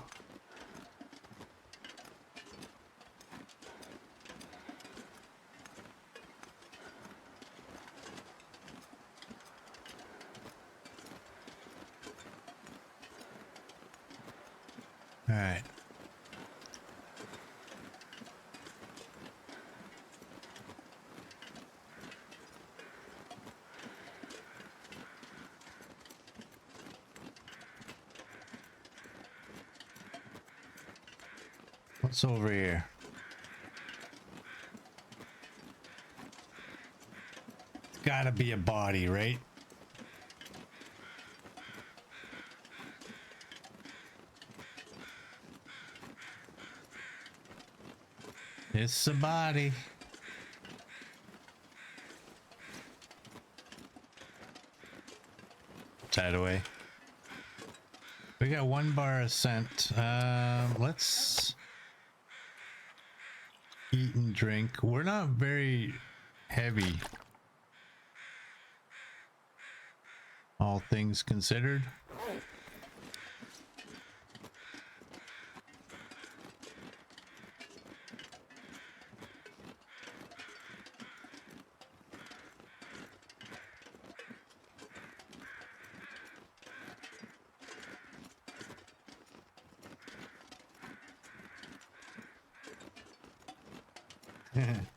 All right. What's over here? It's gotta be a body, right? It's a body. That away. We got 1 bar of scent. Let's eat and drink. We're not very heavy, all things considered.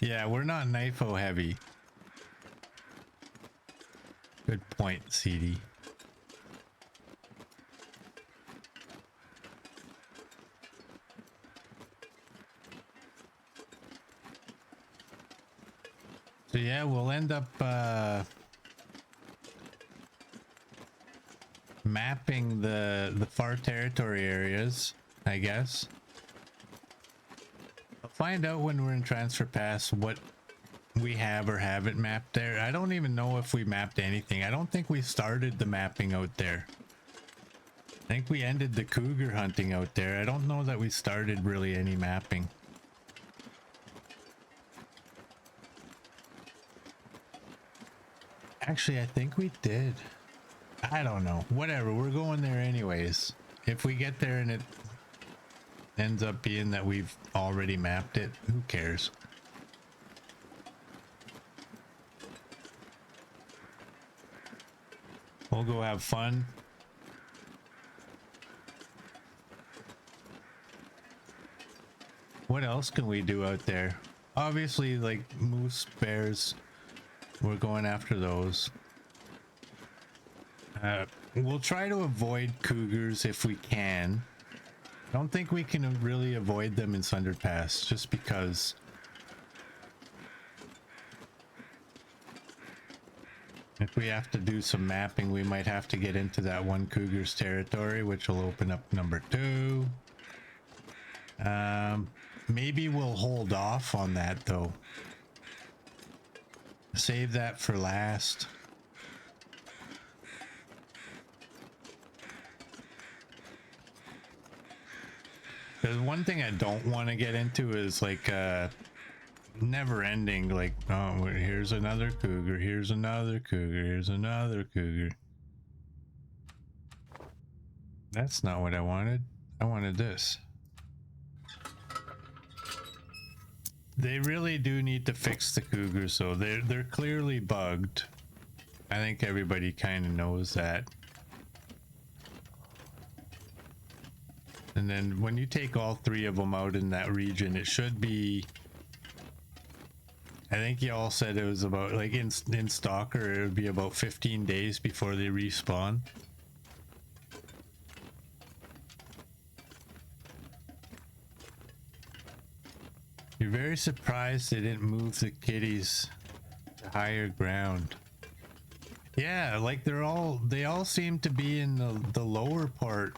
Yeah, we're not knifo heavy. Good point, CD. So yeah, we'll end up mapping the far territory areas, I guess. I'll find out when we're in Transfer Pass what we have or haven't mapped there. I don't even know if we mapped anything. I don't think we started the mapping out there. I think we ended the cougar hunting out there. I don't know that we started really any mapping. Actually, I think we did. I don't know. Whatever, we're going there anyways. If we get there and it ends up being that we've already mapped it, who cares? We'll go have fun. What else can we do out there? Obviously, like moose, bears, we're going after those. We'll try to avoid cougars if we can. I don't think we can really avoid them in Sundered Pass just because if we have to do some mapping, we might have to get into that one cougar's territory, which will open up number 2. Maybe we'll hold off on that though. Save that for last. There's one thing I don't want to get into is like never ending, like, oh, here's another cougar, here's another cougar, here's another cougar. That's not what I wanted. I wanted this. They really do need to fix the cougars, so they're clearly bugged. I think everybody kind of knows that. And then when you take all 3 of them out in that region, it should be, I think y'all said it was about, like in Stalker, it would be about 15 days before they respawn. You're very surprised they didn't move the kitties to higher ground. Yeah, like they all seem to be in the lower part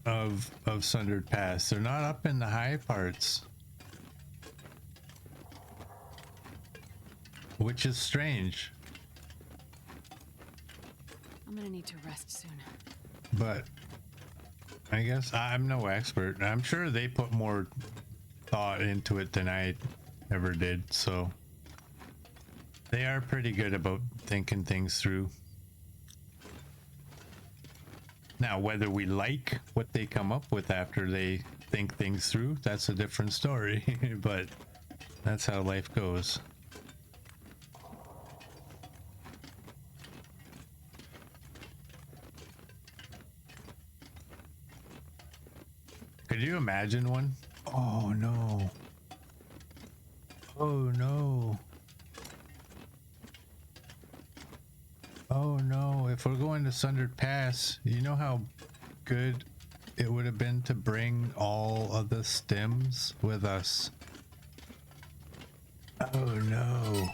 of Sundered Pass. They're not up in the high parts, which is strange. I'm gonna need to rest soon. But I guess I'm no expert. I'm sure they put more thought into it than I ever did, so they are pretty good about thinking things through. Now, whether we like what they come up with after they think things through, that's a different story. But that's how life goes. Could you imagine one? Oh no. Oh no. Oh no, if we're going to Sundered Pass, you know how good it would have been to bring all of the stems with us. Oh no.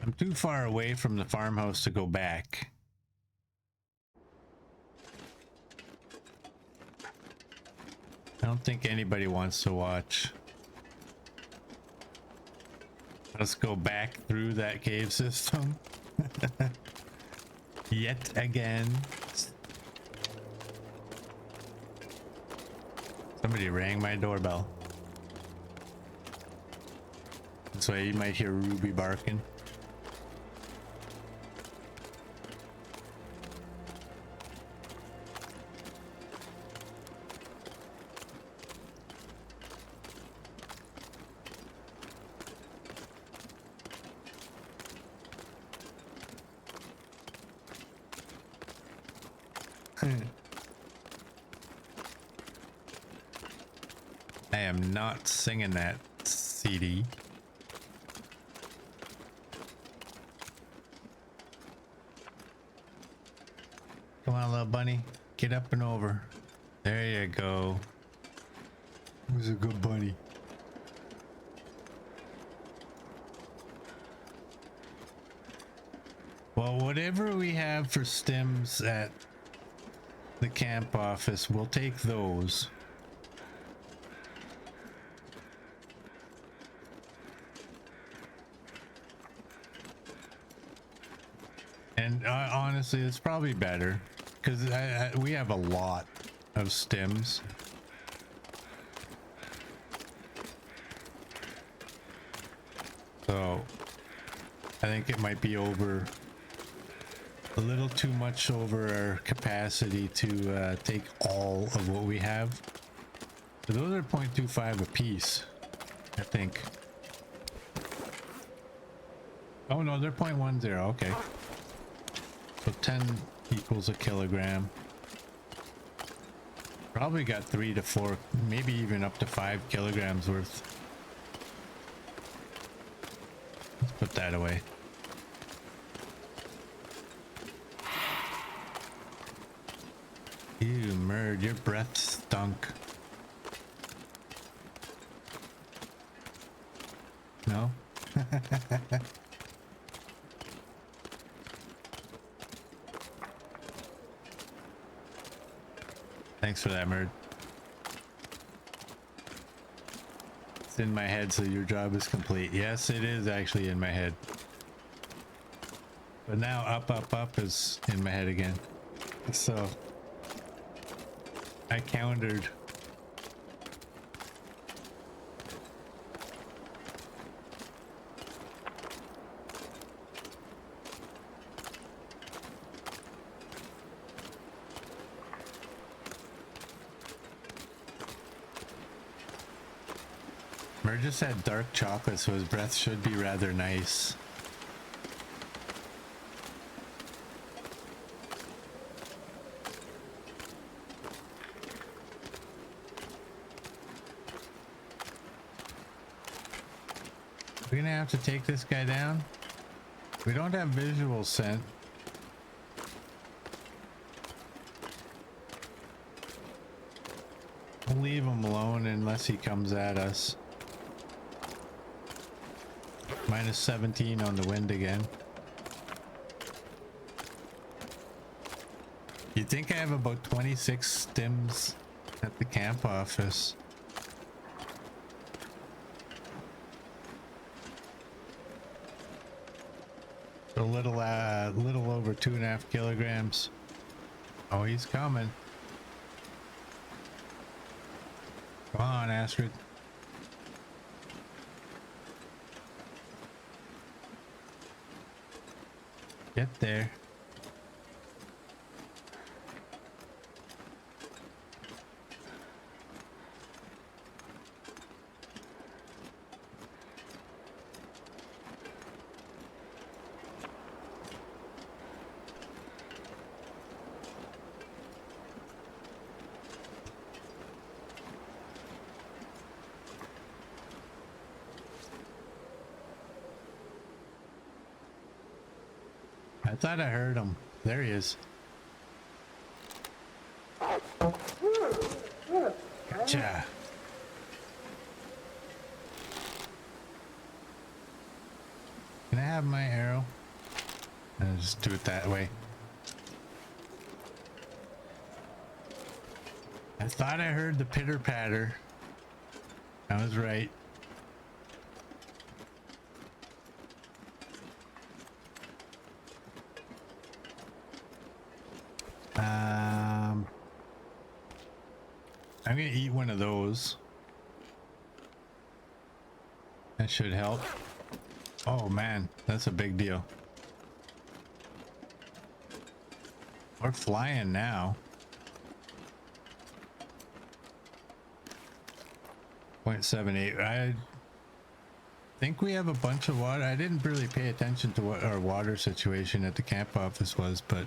I'm too far away from the farmhouse to go back. I don't think anybody wants to watch. Let's go back through that cave system. Yet again. Somebody rang my doorbell. That's why you might hear Ruby barking. I am not singing that CD. Come on, little bunny. Get up and over. There you go. Who's a good bunny? Well, whatever we have for stims at the camp office, we'll take those. And honestly, it's probably better because we have a lot of stims. So I think it might be over a little too much over our capacity to take all of what we have. So those are 0.25 a piece, I think. Oh no, they're 0.10. Okay. So 10 equals a kilogram. Probably got 3 to 4, maybe even up to 5 kilograms worth. Let's put that away. Ew, Murd, your breath stunk. No? Thanks for that, Murd. It's in my head, so your job is complete. Yes, it is actually in my head. But now up, up, up is in my head again. So I countered. Mer just had dark chocolate, so his breath should be rather nice. We're gonna have to take this guy down. We don't have visual scent. We'll leave him alone unless he comes at us. Minus 17 on the wind again. You'd think I have about 26 stims at the camp office. A little over 2.5 kilograms. Oh, he's coming. Come on, Astrid. Get there. I thought I heard him. There he is. Gotcha. Can I have my arrow? I'll just do it that way. I thought I heard the pitter patter. I was right. I'm gonna eat one of those. That should help. Oh man, that's a big deal. We're flying now. 0.78. I think we have a bunch of water. I didn't really pay attention to what our water situation at the camp office was, but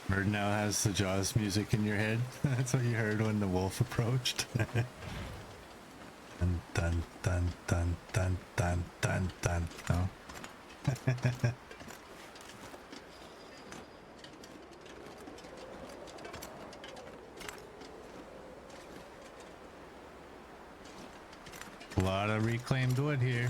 Bird now has the Jaws music in your head. That's what you heard when the wolf approached. Dun dun dun dun dun dun dun dun. No. A lot of reclaimed wood here.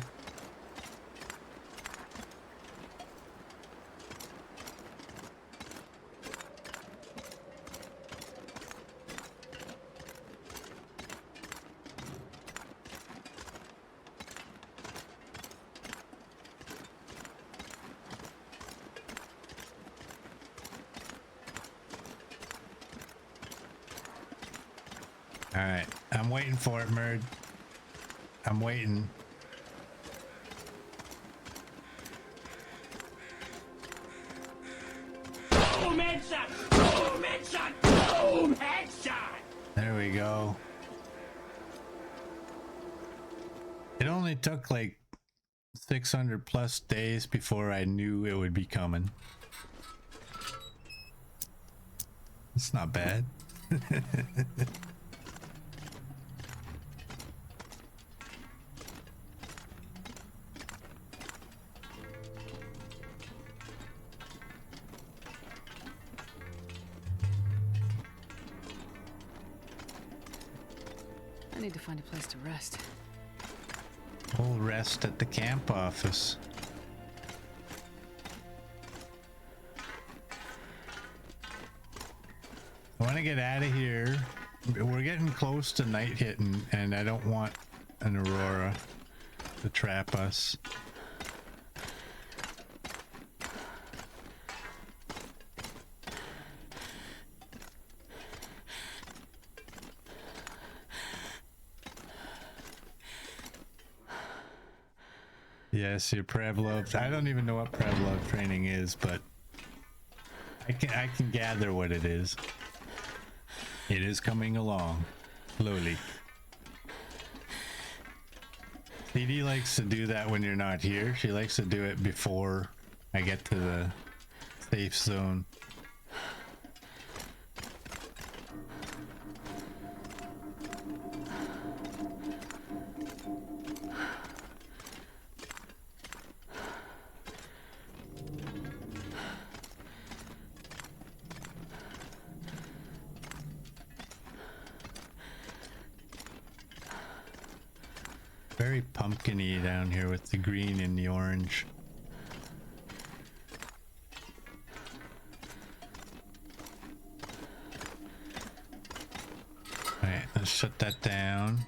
All right, I'm waiting for it, Merd. I'm waiting. Boom headshot! Boom headshot! Boom headshot! There we go. It only took like 600 plus days before I knew it would be coming. It's not bad. I need to find a place to rest. We'll rest at the camp office. I want to get out of here. We're getting close to night hitting, and I don't want an aurora to trap us. Yes, your Prevlov. I don't even know what Prevlov training is, but I can gather what it is. It is coming along slowly. CD likes to do that when you're not here. She likes to do it before I get to the safe zone. Very pumpkin-y down here with the green and the orange. Alright, let's shut that down.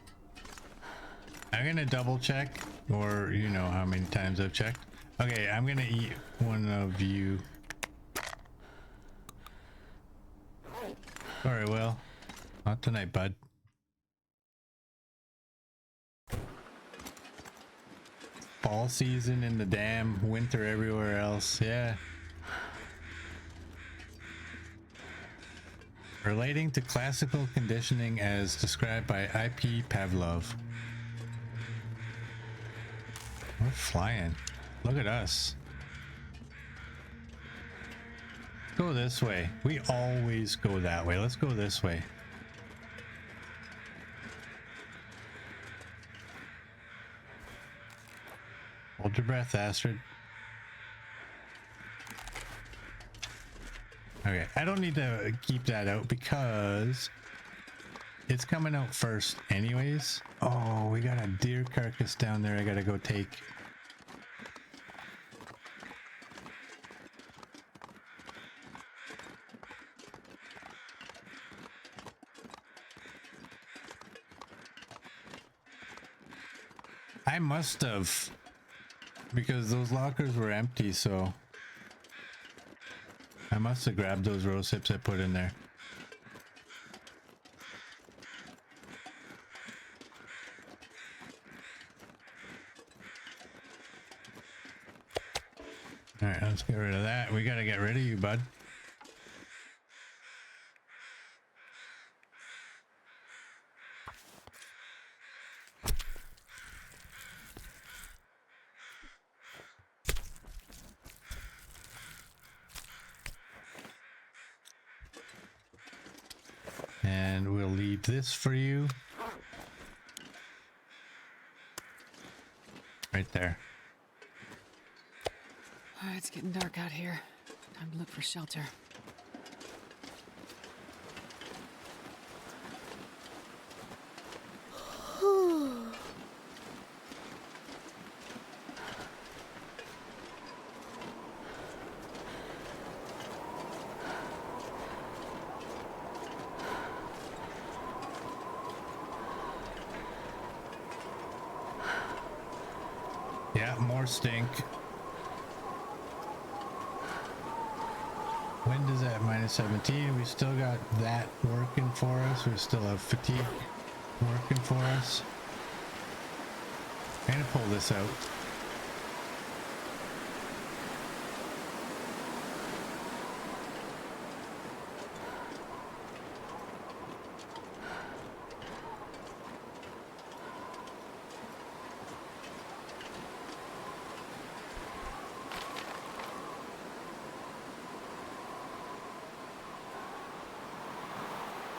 I'm gonna double check, or you know how many times I've checked. Okay, I'm gonna eat one of you. Sorry, Will. Not tonight, bud. Fall season in the damn winter everywhere else. Yeah. Relating to classical conditioning as described by I.P. Pavlov. We're flying. Look at us. Let's go this way. We always go that way. Let's go this way. Hold your breath, Astrid. Okay, I don't need to keep that out because it's coming out first anyways. Oh, we got a deer carcass down there I gotta go take. I must have, because those lockers were empty, so I must have grabbed those rose hips I put in there. All right, let's get rid of that. We gotta get rid of you, bud. And we'll leave this for you. Right there. All right, it's getting dark out here. Time to look for shelter. more stink. Wind is at -17. We still got that working for us. We still have fatigue working for us. I'm gonna pull this out.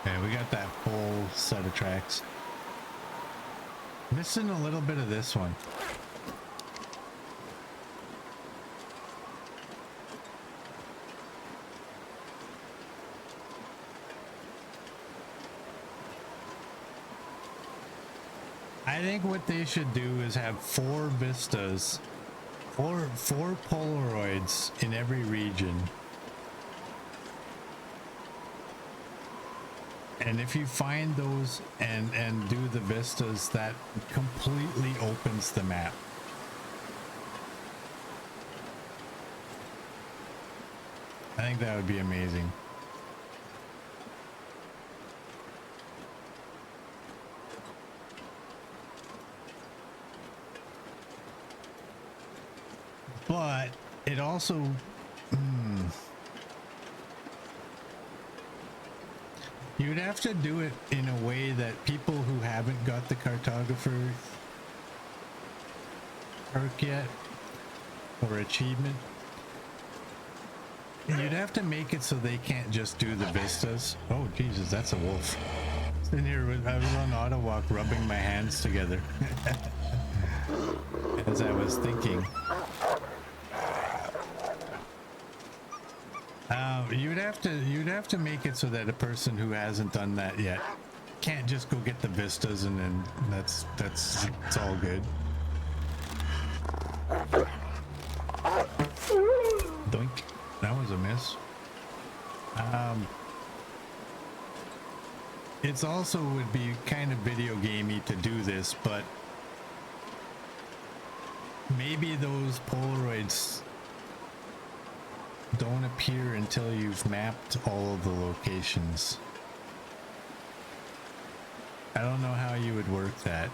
Okay, we got that full set of tracks. Missing a little bit of this one. I think what they should do is have 4 vistas, four Polaroids in every region. And if you find those and do the vistas, that completely opens the map. I think that would be amazing. But it also you'd have to do it in a way that people who haven't got the cartographer perk yet or achievement, you'd have to make it so they can't just do the vistas. Oh Jesus, that's a wolf. Sitting here with, I was on auto walk rubbing my hands together as I was thinking. You'd have to make it so that a person who hasn't done that yet can't just go get the vistas and then it's all good. Doink. That was a miss. It's also would be kind of video gamey to do this, but maybe those Polaroids don't appear until you've mapped all of the locations. I don't know how you would work that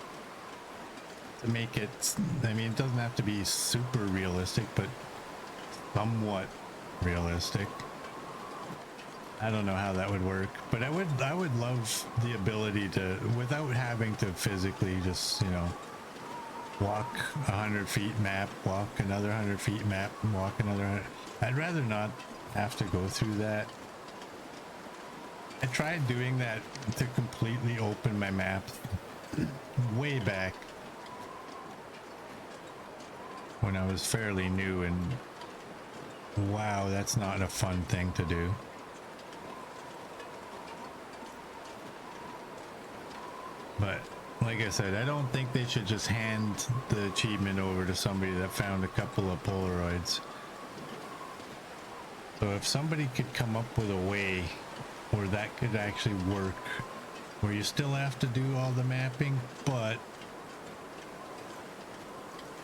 to make it, I mean, it doesn't have to be super realistic, but somewhat realistic. I don't know how that would work, but I would love the ability to, without having to physically just, you know, walk 100 feet map, walk another 100 feet map, and walk another 100. I'd rather not have to go through that. I tried doing that to completely open my map way back when I was fairly new, and wow, that's not a fun thing to do. But like I said, I don't think they should just hand the achievement over to somebody that found a couple of Polaroids. So if somebody could come up with a way where that could actually work, where you still have to do all the mapping, but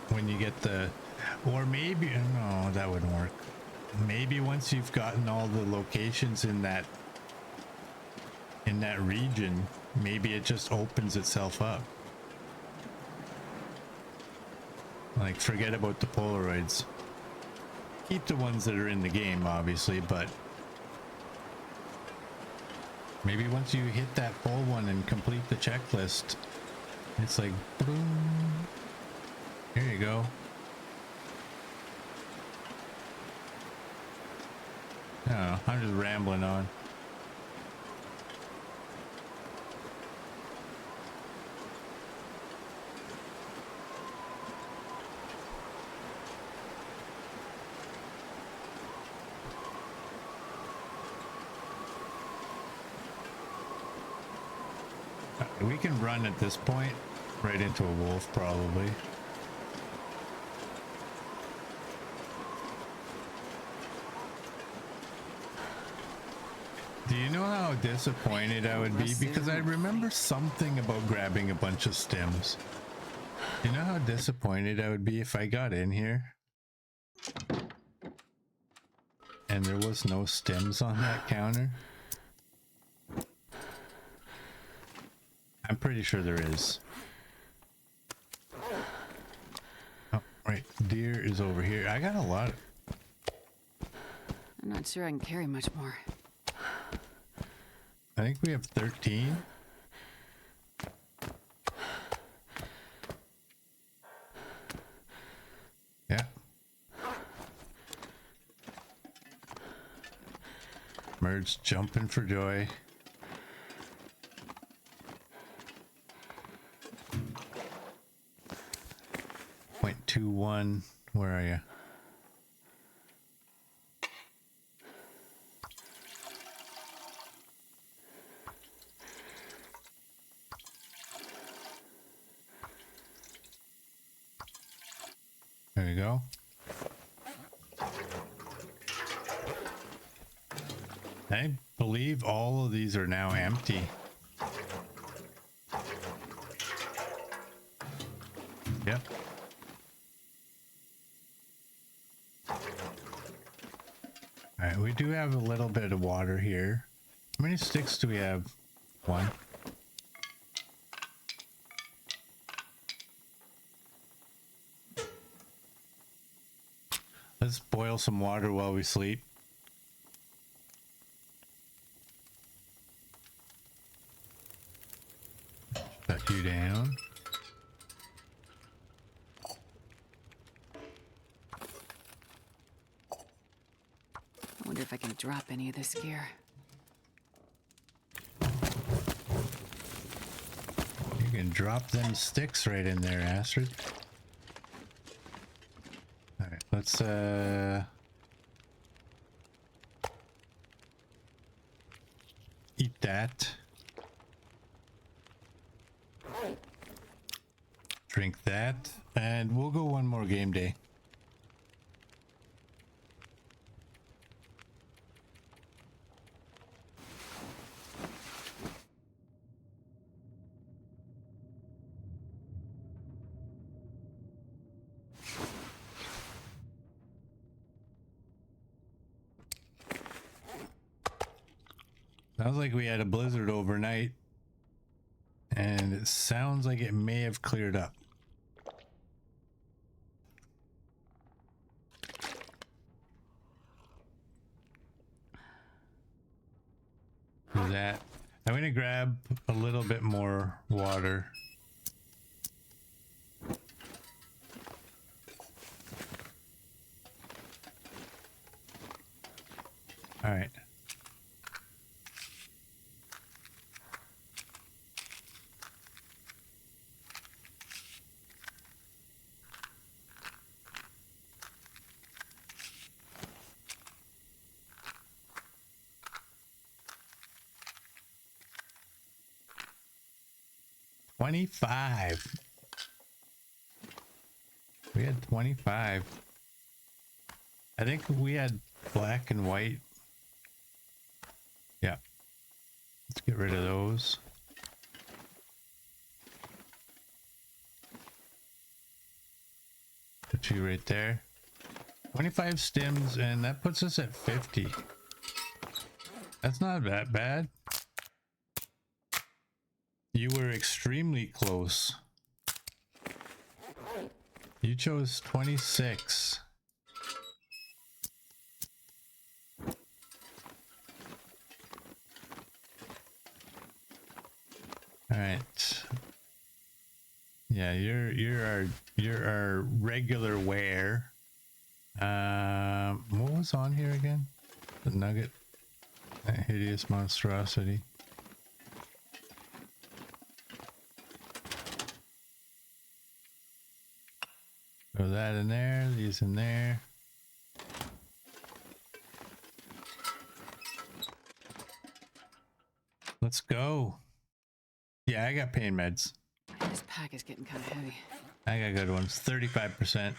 when you get the, or maybe, no, that wouldn't work. Maybe once you've gotten all the locations in that region, maybe it just opens itself up. Like, forget about the Polaroids. Keep the ones that are in the game, obviously, but maybe once you hit that full one and complete the checklist, it's like, boom. Here you go. I don't know, I'm just rambling on. We can run at this point right into a wolf, probably. Do you know how disappointed I would be? Because I remember something about grabbing a bunch of stems. You know how disappointed I would be if I got in here and there was no stems on that counter? I'm pretty sure there is. Oh, right. Deer is over here. I got a lot. I'm not sure I can carry much more. I think we have 13. Yeah. Merge jumping for joy. .21. Where are you? There you go. I believe all of these are now empty. Yep. Alright, we do have a little bit of water here. How many sticks do we have? One. Let's boil some water while we sleep. Shut you down. I wonder if I can drop any of this gear. You can drop them sticks right in there, Astrid. Alright, let's eat that. Drink that. And we'll go one more game day. Sounds like we had a blizzard overnight, and it sounds like it may have cleared up. Do that. I'm gonna grab a little bit more water. All right. $25. We had 25. I think we had black and white. Yeah. Let's get rid of those. Put you right there. 25 stems, and that puts us at 50. That's not that bad. You were extremely close. You chose 26. All right. Yeah, you're our regular wear. What was on here again? The nugget. That hideous monstrosity. Throw that in there, these in there. Let's go. Yeah, I got pain meds. This pack is getting kind of heavy. I got good ones. 35%.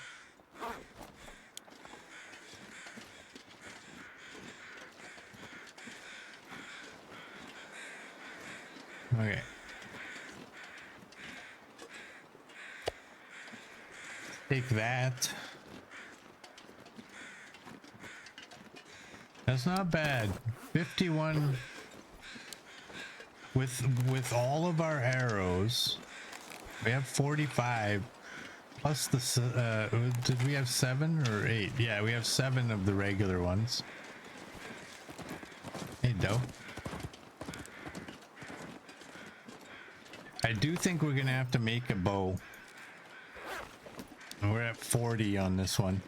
Okay. Take that. That's not bad. 51 with all of our arrows. We have 45 plus the did we have 7 or 8? Yeah, we have 7 of the regular ones. Hey, dope. I do think we're gonna have to make a bow. We're at 40 on this one.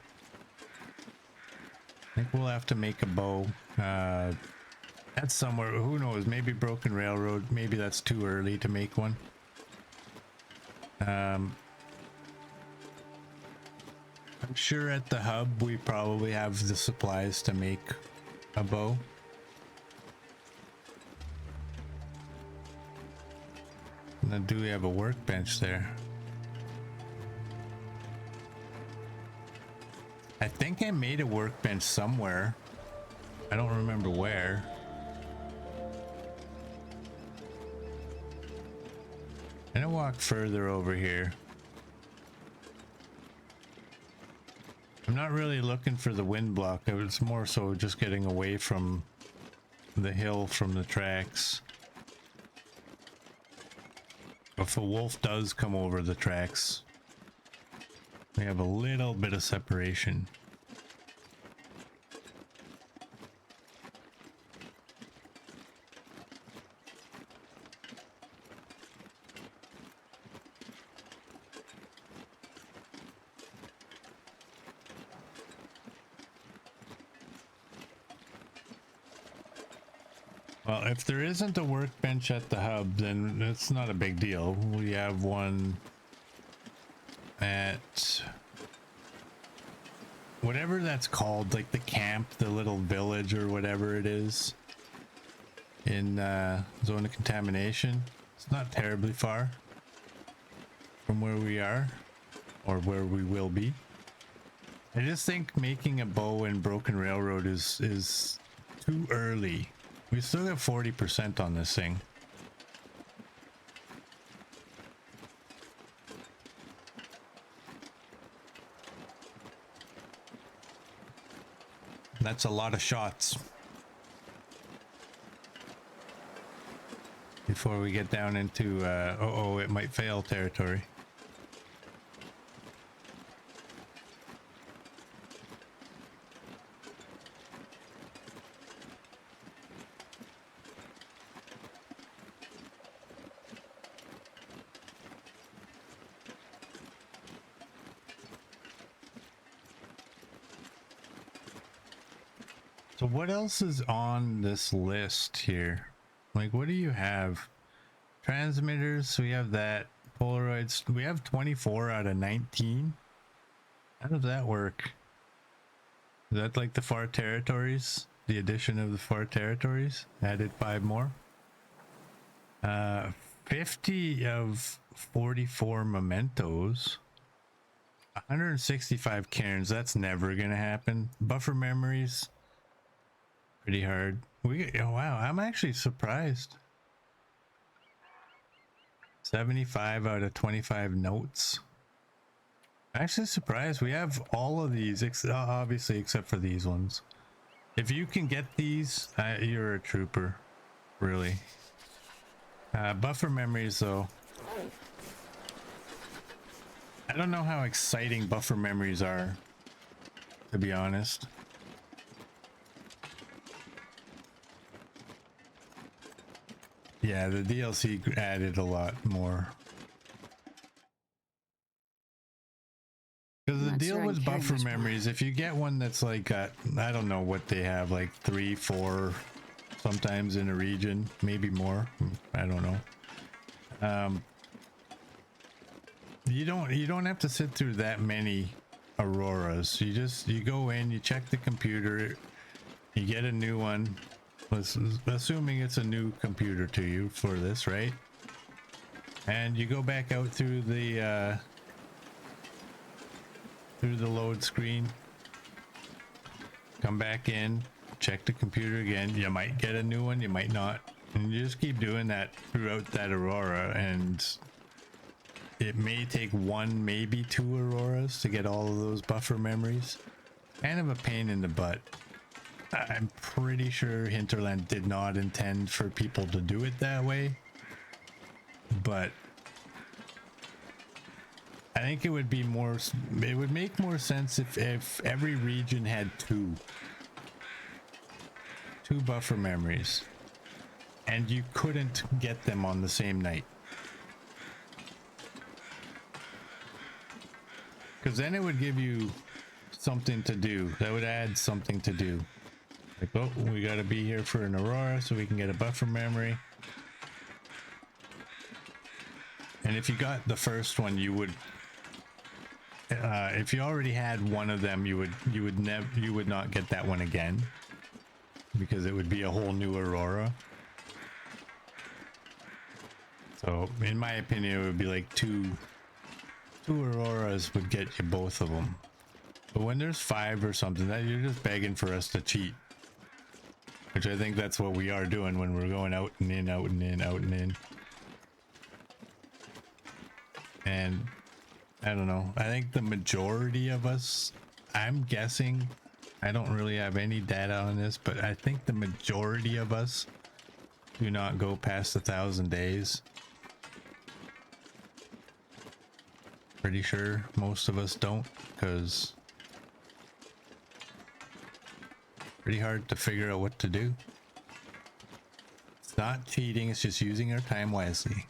I think we'll have to make a bow. That's somewhere, who knows, maybe Broken Railroad, maybe that's too early to make one. I'm sure at the hub we probably have the supplies to make a bow. Now, do we have a workbench there? I think I made a workbench somewhere. I don't remember where. I'm gonna walk further over here. I'm not really looking for the wind block. It's more so just getting away from the hill from the tracks. If a wolf does come over the tracks, we have a little bit of separation. Well, if there isn't a workbench at the hub, then it's not a big deal. We have one at whatever that's called, like the camp, the little village or whatever it is in zone of contamination. It's not terribly far from where we are or where we will be. I just think making a bow in Broken Railroad is too early. We still got 40% on this thing. That's a lot of shots. Before we get down into, uh-oh, it might fail territory. So what else is on this list here? Like, what do you have? Transmitters, we have that. Polaroids, we have 24 out of 19. How does that work? Is that like the far territories? The addition of the far territories? Added 5 more. 50 of 44 mementos. 165 cairns, that's never gonna happen. Buffer memories. Pretty hard. Oh wow, I'm actually surprised. 75 out of 25 notes. Actually surprised. We have all of these, obviously except for these ones. If you can get these, you're a trooper, really. Buffer memories though. I don't know how exciting buffer memories are, to be honest. Yeah, the DLC added a lot more. Because the deal with buffer memories, if you get one that's like, I don't know what they have, like 3, 4, sometimes in a region, maybe more. I don't know. You don't have to sit through that many auroras. You go in, you check the computer, you get a new one. Assuming it's a new computer to you for this, right? And you go back out through the load screen, come back in, check the computer again. You might get a new one, you might not, and you just keep doing that throughout that aurora, and it may take one, maybe two auroras to get all of those buffer memories. Kind of a pain in the butt. I'm pretty sure Hinterland did not intend for people to do it that way, but I think it would be more, it would make more sense if every region had two buffer memories and you couldn't get them on the same night. Because then it would give you something to do. That would add something to do. Like, oh, we got to be here for an aurora so we can get a buffer memory. And if you got the first one, you would, if you already had one of them, you would not get that one again, because it would be a whole new aurora. So, in my opinion, it would be like two auroras would get you both of them. But when there's 5 or something, that you're just begging for us to cheat. Which I think that's what we are doing when we're going out and in, out and in, out and in. And I don't know. I think the majority of us, I'm guessing, I don't really have any data on this, but I think the majority of us do not go past 1,000 days. Pretty sure most of us don't, because pretty hard to figure out what to do. It's not cheating, it's just using our time wisely.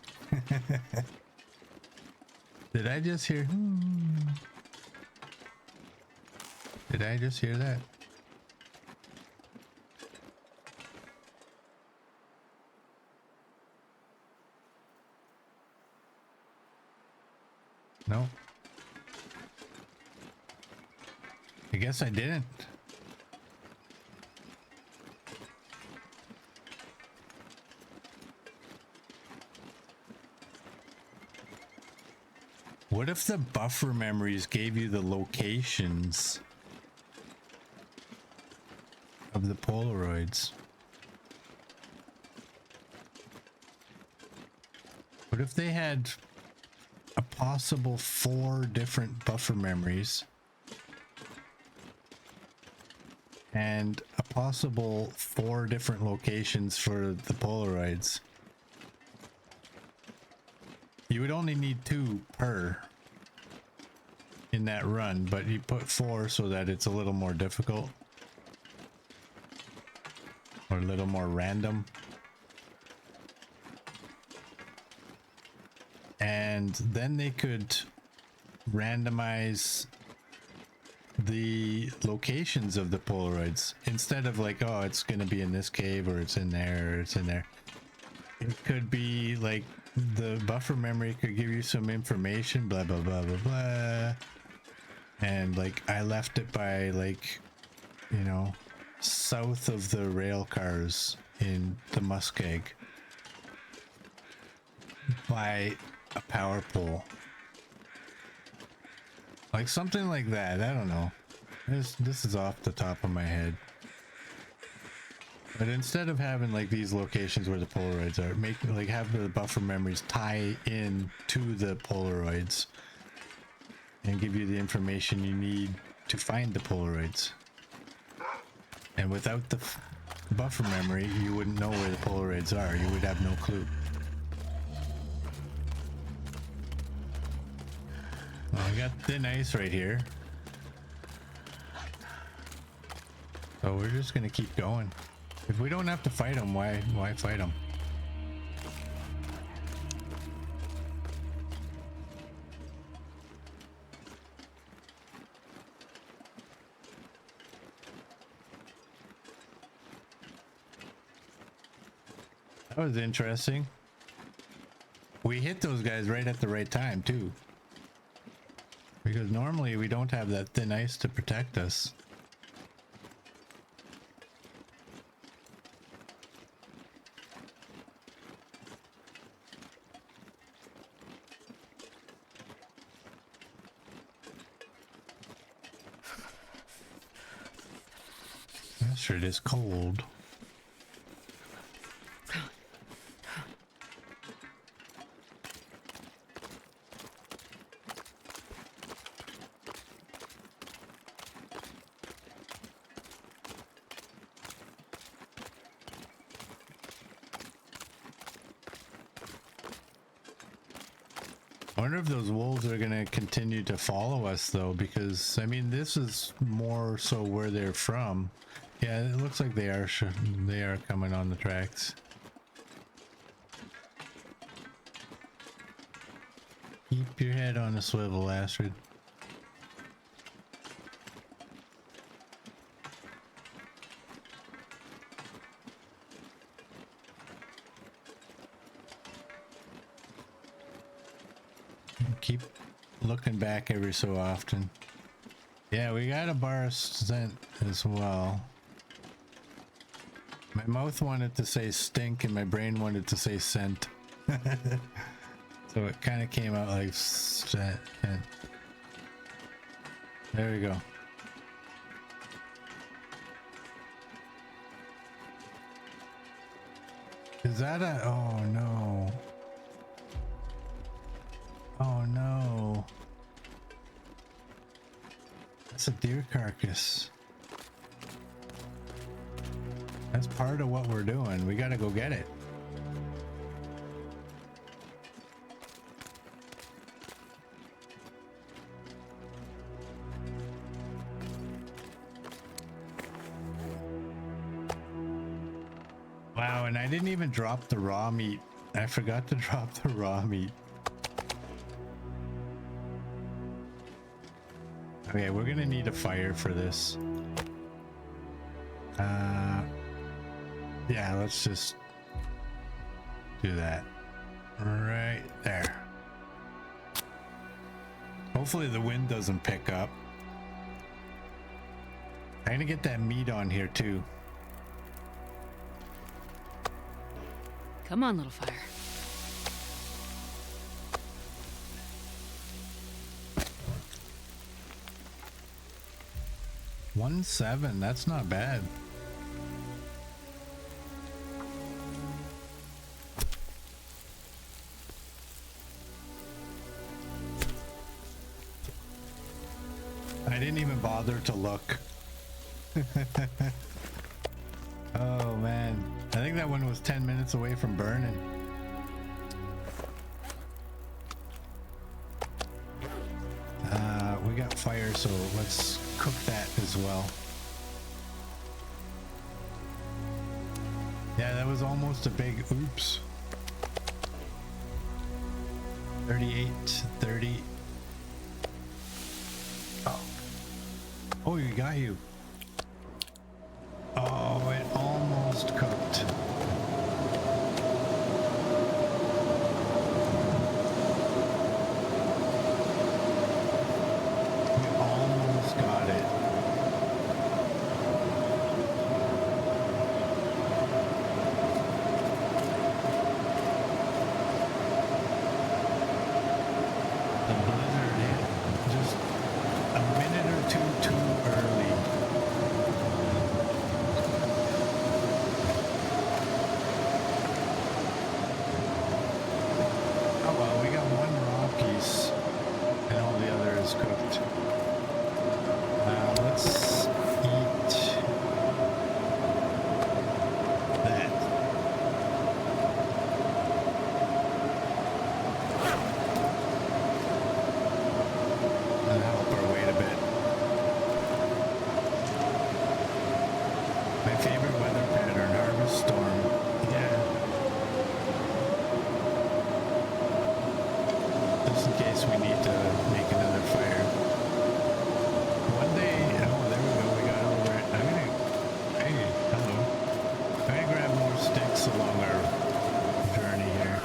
Did I just hear? Did I just hear that? No. I guess I didn't. What if the buffer memories gave you the locations of the Polaroids? What if they had a possible 4 different buffer memories and a possible 4 different locations for the Polaroids? You would only need 2 per in that run, but you put 4 so that it's a little more difficult or a little more random. And then they could randomize the locations of the Polaroids instead of like, oh, it's going to be in this cave or it's in there or it's in there. It could be like the buffer memory could give you some information, blah, blah, blah, blah, blah. And like, I left it by like, you know, south of the rail cars in the Muskeg by a power pole. Like something like that. I don't know. This is off the top of my head. But instead of having like these locations where the Polaroids are, have the buffer memories tie in to the Polaroids and give you the information you need to find the Polaroids. And without the buffer memory, you wouldn't know where the Polaroids are. You would have no clue. Well, I got thin ice right here. So we're just gonna keep going. If we don't have to fight them, why fight them? That was interesting. We hit those guys right at the right time too. Because normally we don't have that thin ice to protect us. That sure is cold. I wonder if those wolves are gonna continue to follow us though, because I mean this is more so where they're from. Yeah, it looks like they are coming on the tracks. Keep your head on a swivel, Astrid. Keep looking back every so often. Yeah, we got a bar scent as well. My mouth wanted to say stink and my brain wanted to say scent. So it kind of came out like scent. There we go. Is that a... Oh no. Oh no. That's a deer carcass. That's part of what we're doing. We gotta go get it. Wow, and I didn't even drop the raw meat. I forgot to drop the raw meat. Okay, we're gonna need a fire for this. Yeah, let's just do that right there. Hopefully the wind doesn't pick up. I'm gonna get that meat on here too. Come on, little fire. $1.7, that's not bad. I didn't even bother to look. Oh man, I think that one was 10 minutes away from burning. We got fire, so let's cook that as well. Yeah, that was almost a big oops. 38, 30. Oh, you got you. Oh, it almost cooked. We almost got it. The blizzard hit just a minute or two too early. Oh well, we got one raw piece and all the other is cooked. Let's eat that. That'll help our weight a bit. My favorite weather pattern, harvest storm. Yeah. Just in case we need to make another fire. One day, oh, there we go, we got over it. Hey, hello. I'm gonna grab more sticks along our journey here.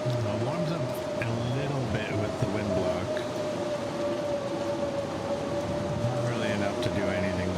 It warms up a little bit with the wind block. Not really enough to do anything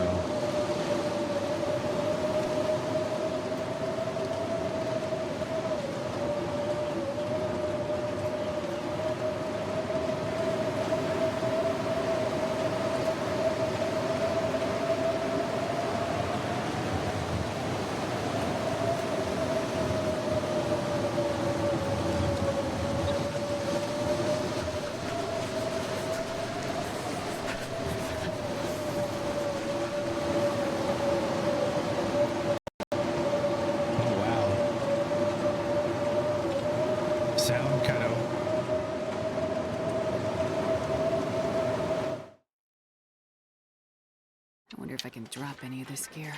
I wonder if I can drop any of this gear.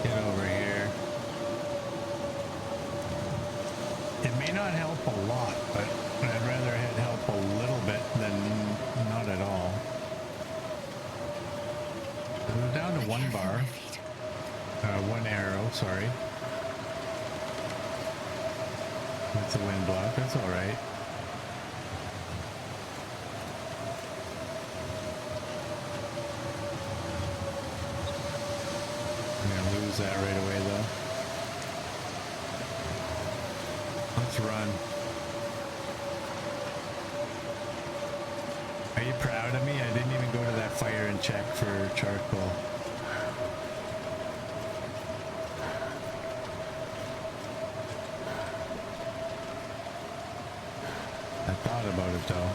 Get over here. It may not help a lot, but I'd rather it help a little bit than not at all. We're down to one bar. One arrow, sorry. That's a wind block, that's alright. I'm gonna lose that right away though. Let's run. Are you proud of me? I didn't even go to that fire and check for charcoal. I thought about it though.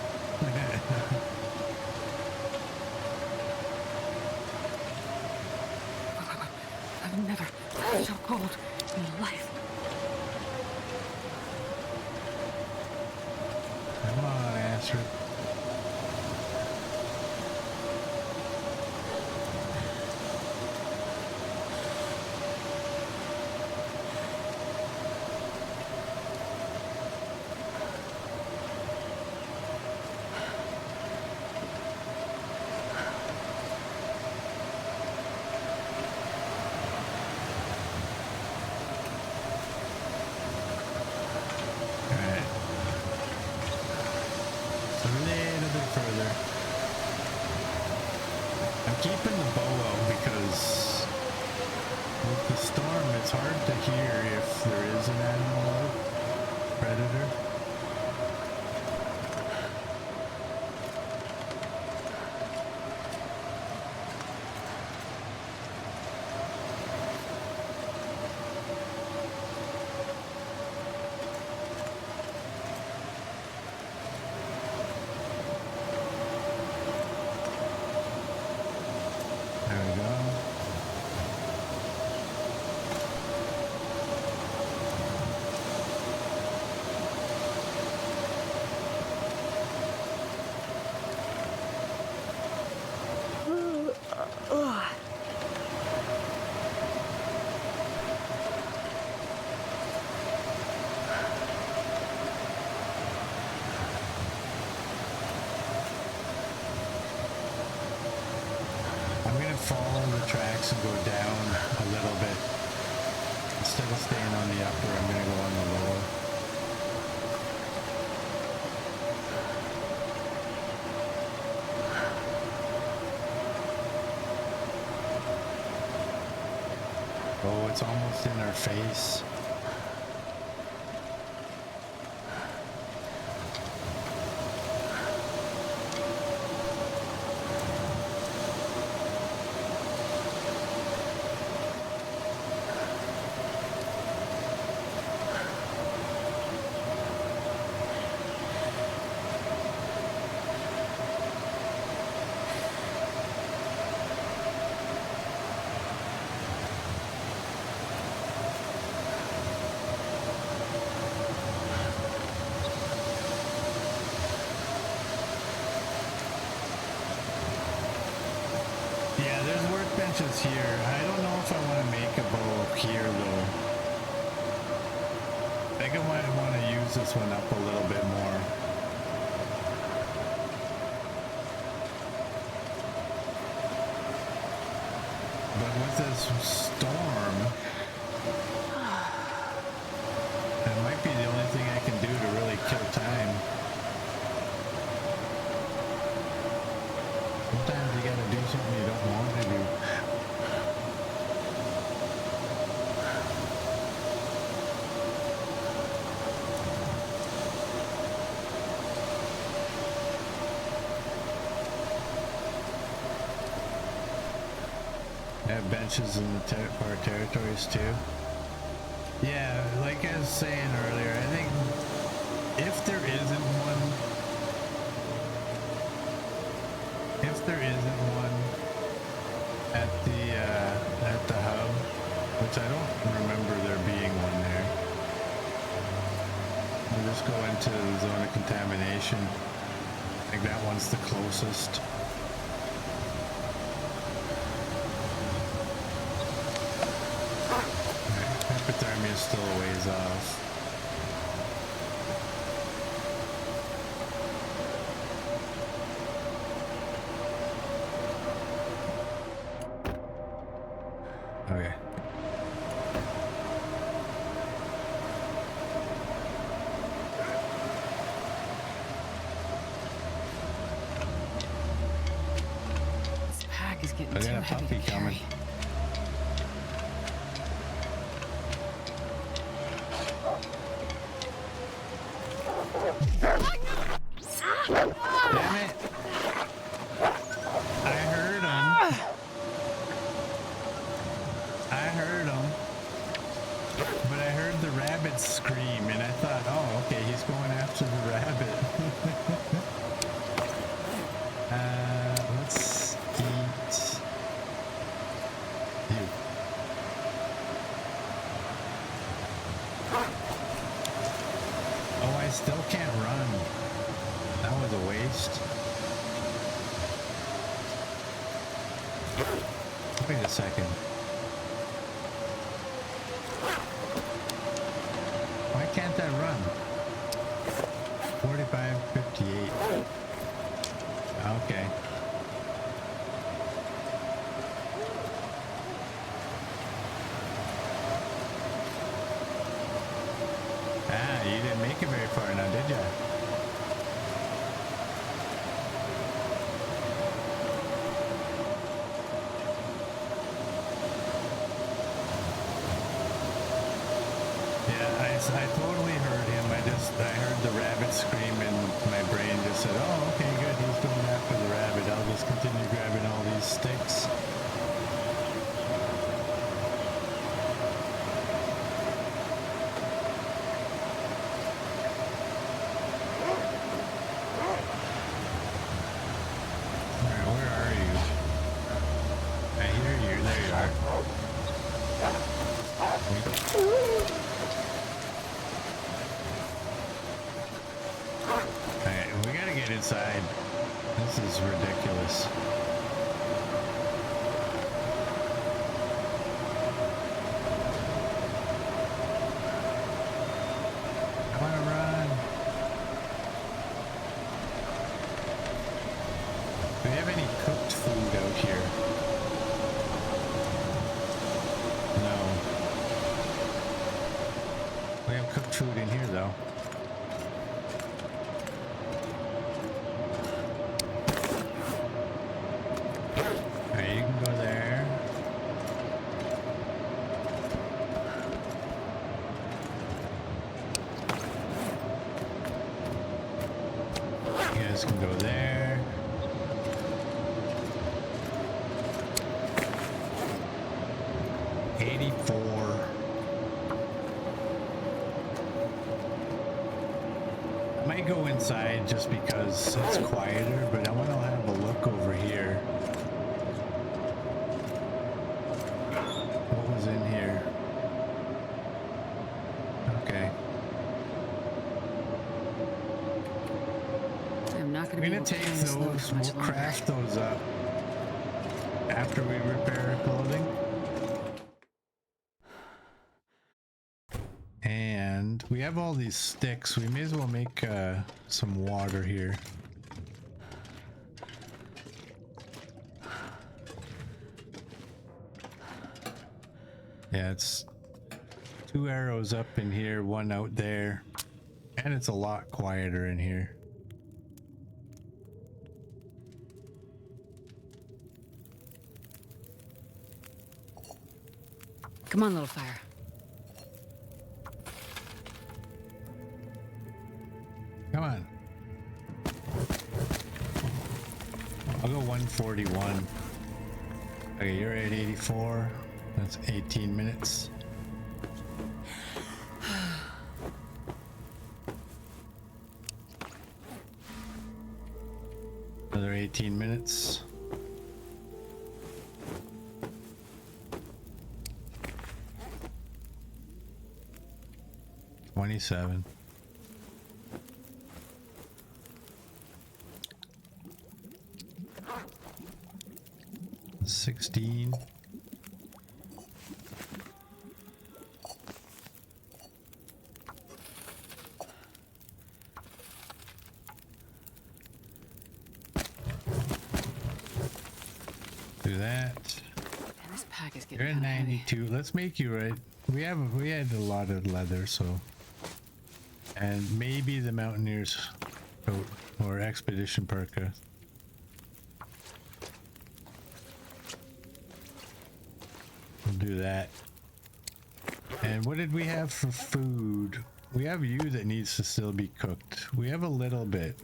I've never felt so cold in my life. Come on, Astrid. Keeping the bow out because with the storm it's hard to hear if there is an animal out, predator. Follow the tracks and go down a little bit. Instead of staying on the upper, I'm going to go on the lower. Oh, it's almost in our face. Here. I don't know if I want to make a bow up here though. I think I might want to use this one up a little bit more. But with this storm, it might be the only thing I can do to really kill time. Sometimes you gotta do something you don't want to do. Have benches in the our territories too. Yeah, like I was saying earlier, I think if there isn't one at the hub, which I don't remember there being one there, we'll just go into the zone of contamination. I think that one's the closest. Hypothermia is still a ways off. Okay. This pack is getting I too got a heavy puppy to coming. carry. Damn it! I heard him. I heard him. But I heard the rabbit scream and I thought, oh, okay, he's going after the rabbit. Let's eat you. Oh, I still can't run. That was a waste. Wait a second. Why can't that run? 45:58. Okay. Ah, you didn't make it very far now, did ya? I totally heard him. I heard the rabbit scream and my brain just said, oh, okay, good. He's going after the rabbit. I'll just continue grabbing all these sticks. Alright, where are you? I hear you. There you are. We gotta get inside. This is ridiculous. I wanna run. Do we have any cooked food out here? No. We have cooked food in here though. Okay, you can go there. You guys can go there. I might go inside just because it's quieter, but I want to have a look over here. What was in here? Okay. I'm not I'm gonna be gonna able to take carry this load those, for much we'll longer. craft those up after we repair our clothing. And we have all these sticks. We may as well make some water here. Yeah, it's 2 arrows up in here, 1 out there. And it's a lot quieter in here. Come on, little fire. Come on. I'll go 141. Okay, you're at 84. That's 18 minutes. Another 18 minutes. $27. 16. Do that. And this pack is You're getting at kinda heavy. 92. Let's make you right. We had a lot of leather, so, and maybe the mountaineer's coat or expedition parka. We'll do that. And what did we have for food? We have you that needs to still be cooked. We have a little bit.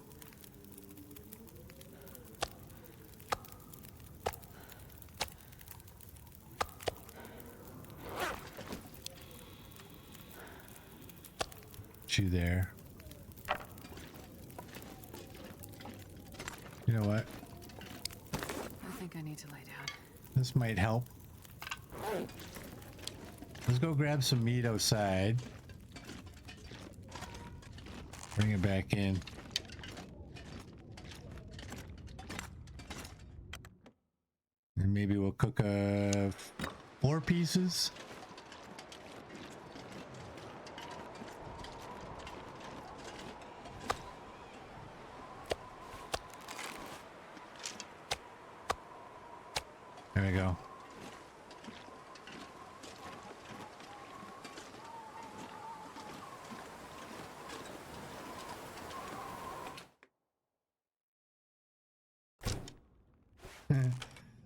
You there. You know what? I think I need to lay down. This might help. Let's go grab some meat outside. Bring it back in. And maybe we'll cook 4 pieces. There we go.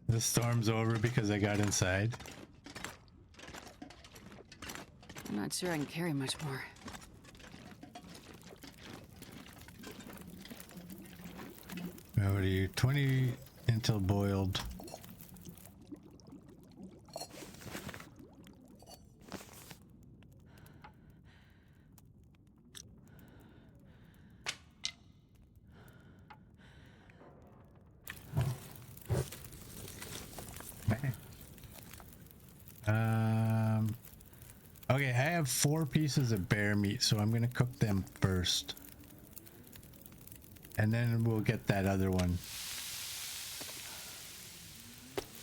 The storm's over because I got inside. I'm not sure I can carry much more. What are you? 20 until boiled. Okay, I have 4 pieces of bear meat, so I'm gonna cook them first. And then we'll get that other one.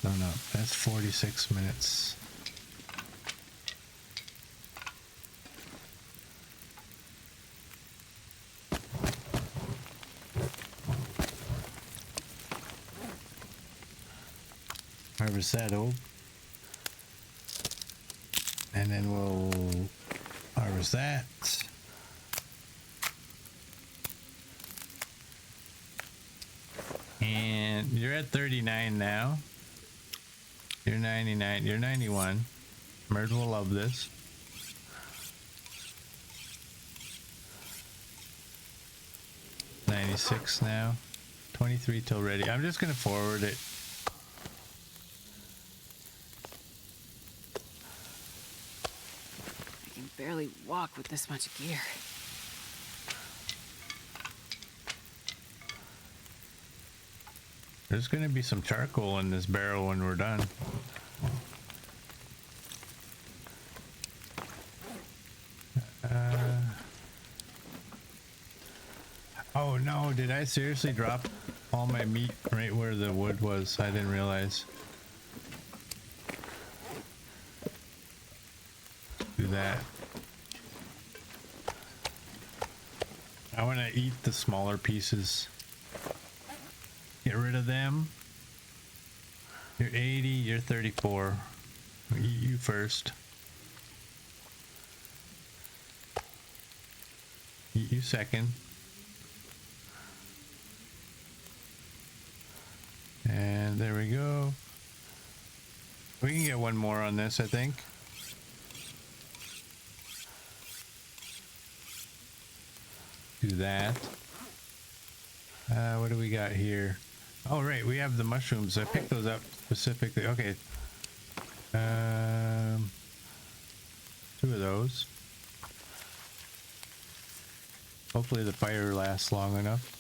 No, that's 46 minutes. Harvest that oak. And then we'll harvest that. And you're at 39 now. You're 99. You're 91. Mert will love this. $96 now. 23 till ready. I'm just gonna forward it. I can barely walk with this much gear. There's gonna be some charcoal in this barrel when we're done. Oh no, did I seriously drop all my meat right where the wood was? I didn't realize. Do that. I want to eat the smaller pieces. Get rid of them. You're 80, you're 34. I'll eat you first. Eat you second. And there we go. We can get one more on this, I think. Do that. What do we got here? Oh, right, we have the mushrooms. I picked those up specifically. Okay. 2 of those. Hopefully the fire lasts long enough.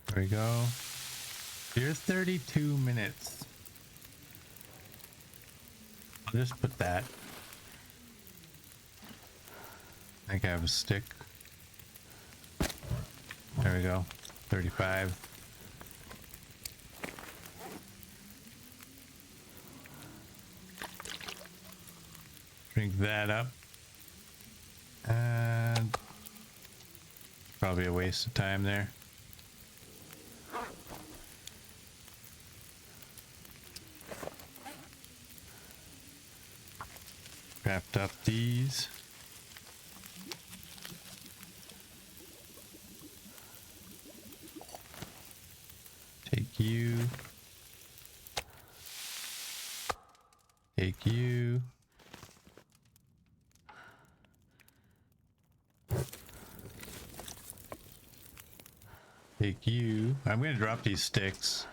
There we go. Here's 32 minutes. I'll just put that. I think I have a stick. we go. 35. Drink that up. And probably a waste of time there. Wrapped up these. Take you. Take you. Take you. I'm going to drop these sticks.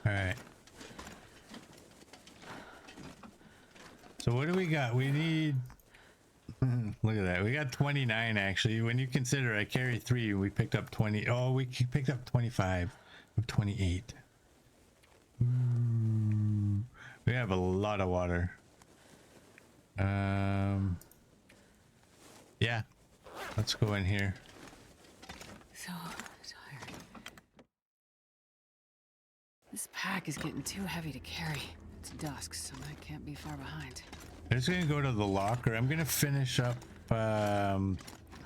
All right. So what do we got? We need... Look at that. We got 29 actually. When you consider I carry 3, we picked up 20. Oh, we picked up 25 of 28. We have a lot of water. Yeah. Let's go in here. So tired. This pack is getting too heavy to carry. It's dusk, so I can't be far behind. I'm just gonna go to the locker. I'm gonna finish up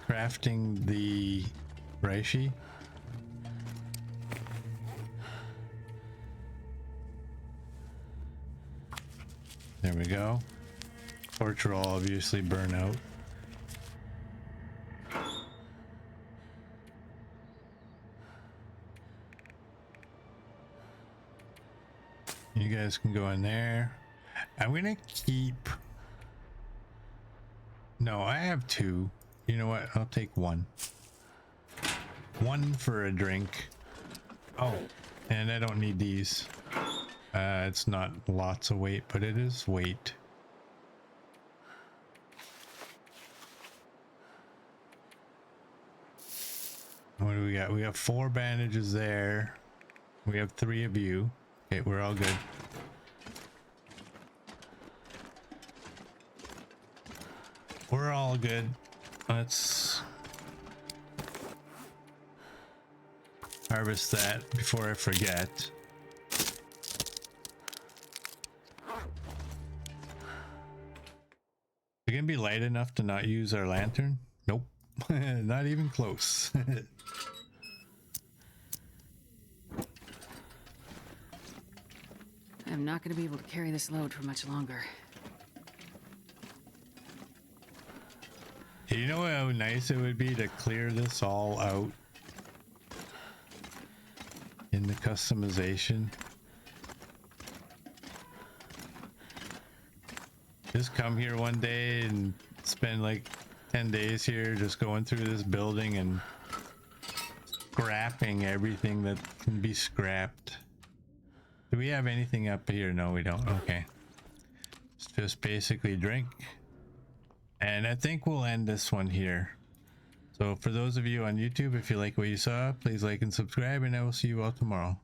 crafting the reishi. There we go. Torch will obviously burn out. You guys can go in there. I'm gonna keep... No, I have 2. You know what? I'll take 1. 1 for a drink. Oh, and I don't need these. It's not lots of weight, but it is weight. What do we got? We have 4 bandages there. We have 3 of you. Okay, we're all good. We're all good. Let's harvest that before I forget. We're gonna be light enough to not use our lantern? Nope. Not even close. I'm not going to be able to carry this load for much longer. You know how nice it would be to clear this all out in the customization? Just come here one day and spend like 10 days here just going through this building and scrapping everything that can be scrapped. Do we have anything up here? No, we don't. Okay. It's just basically drink. And I think we'll end this one here. So for those of you on YouTube, if you like what you saw, please like and subscribe, and I will see you all tomorrow.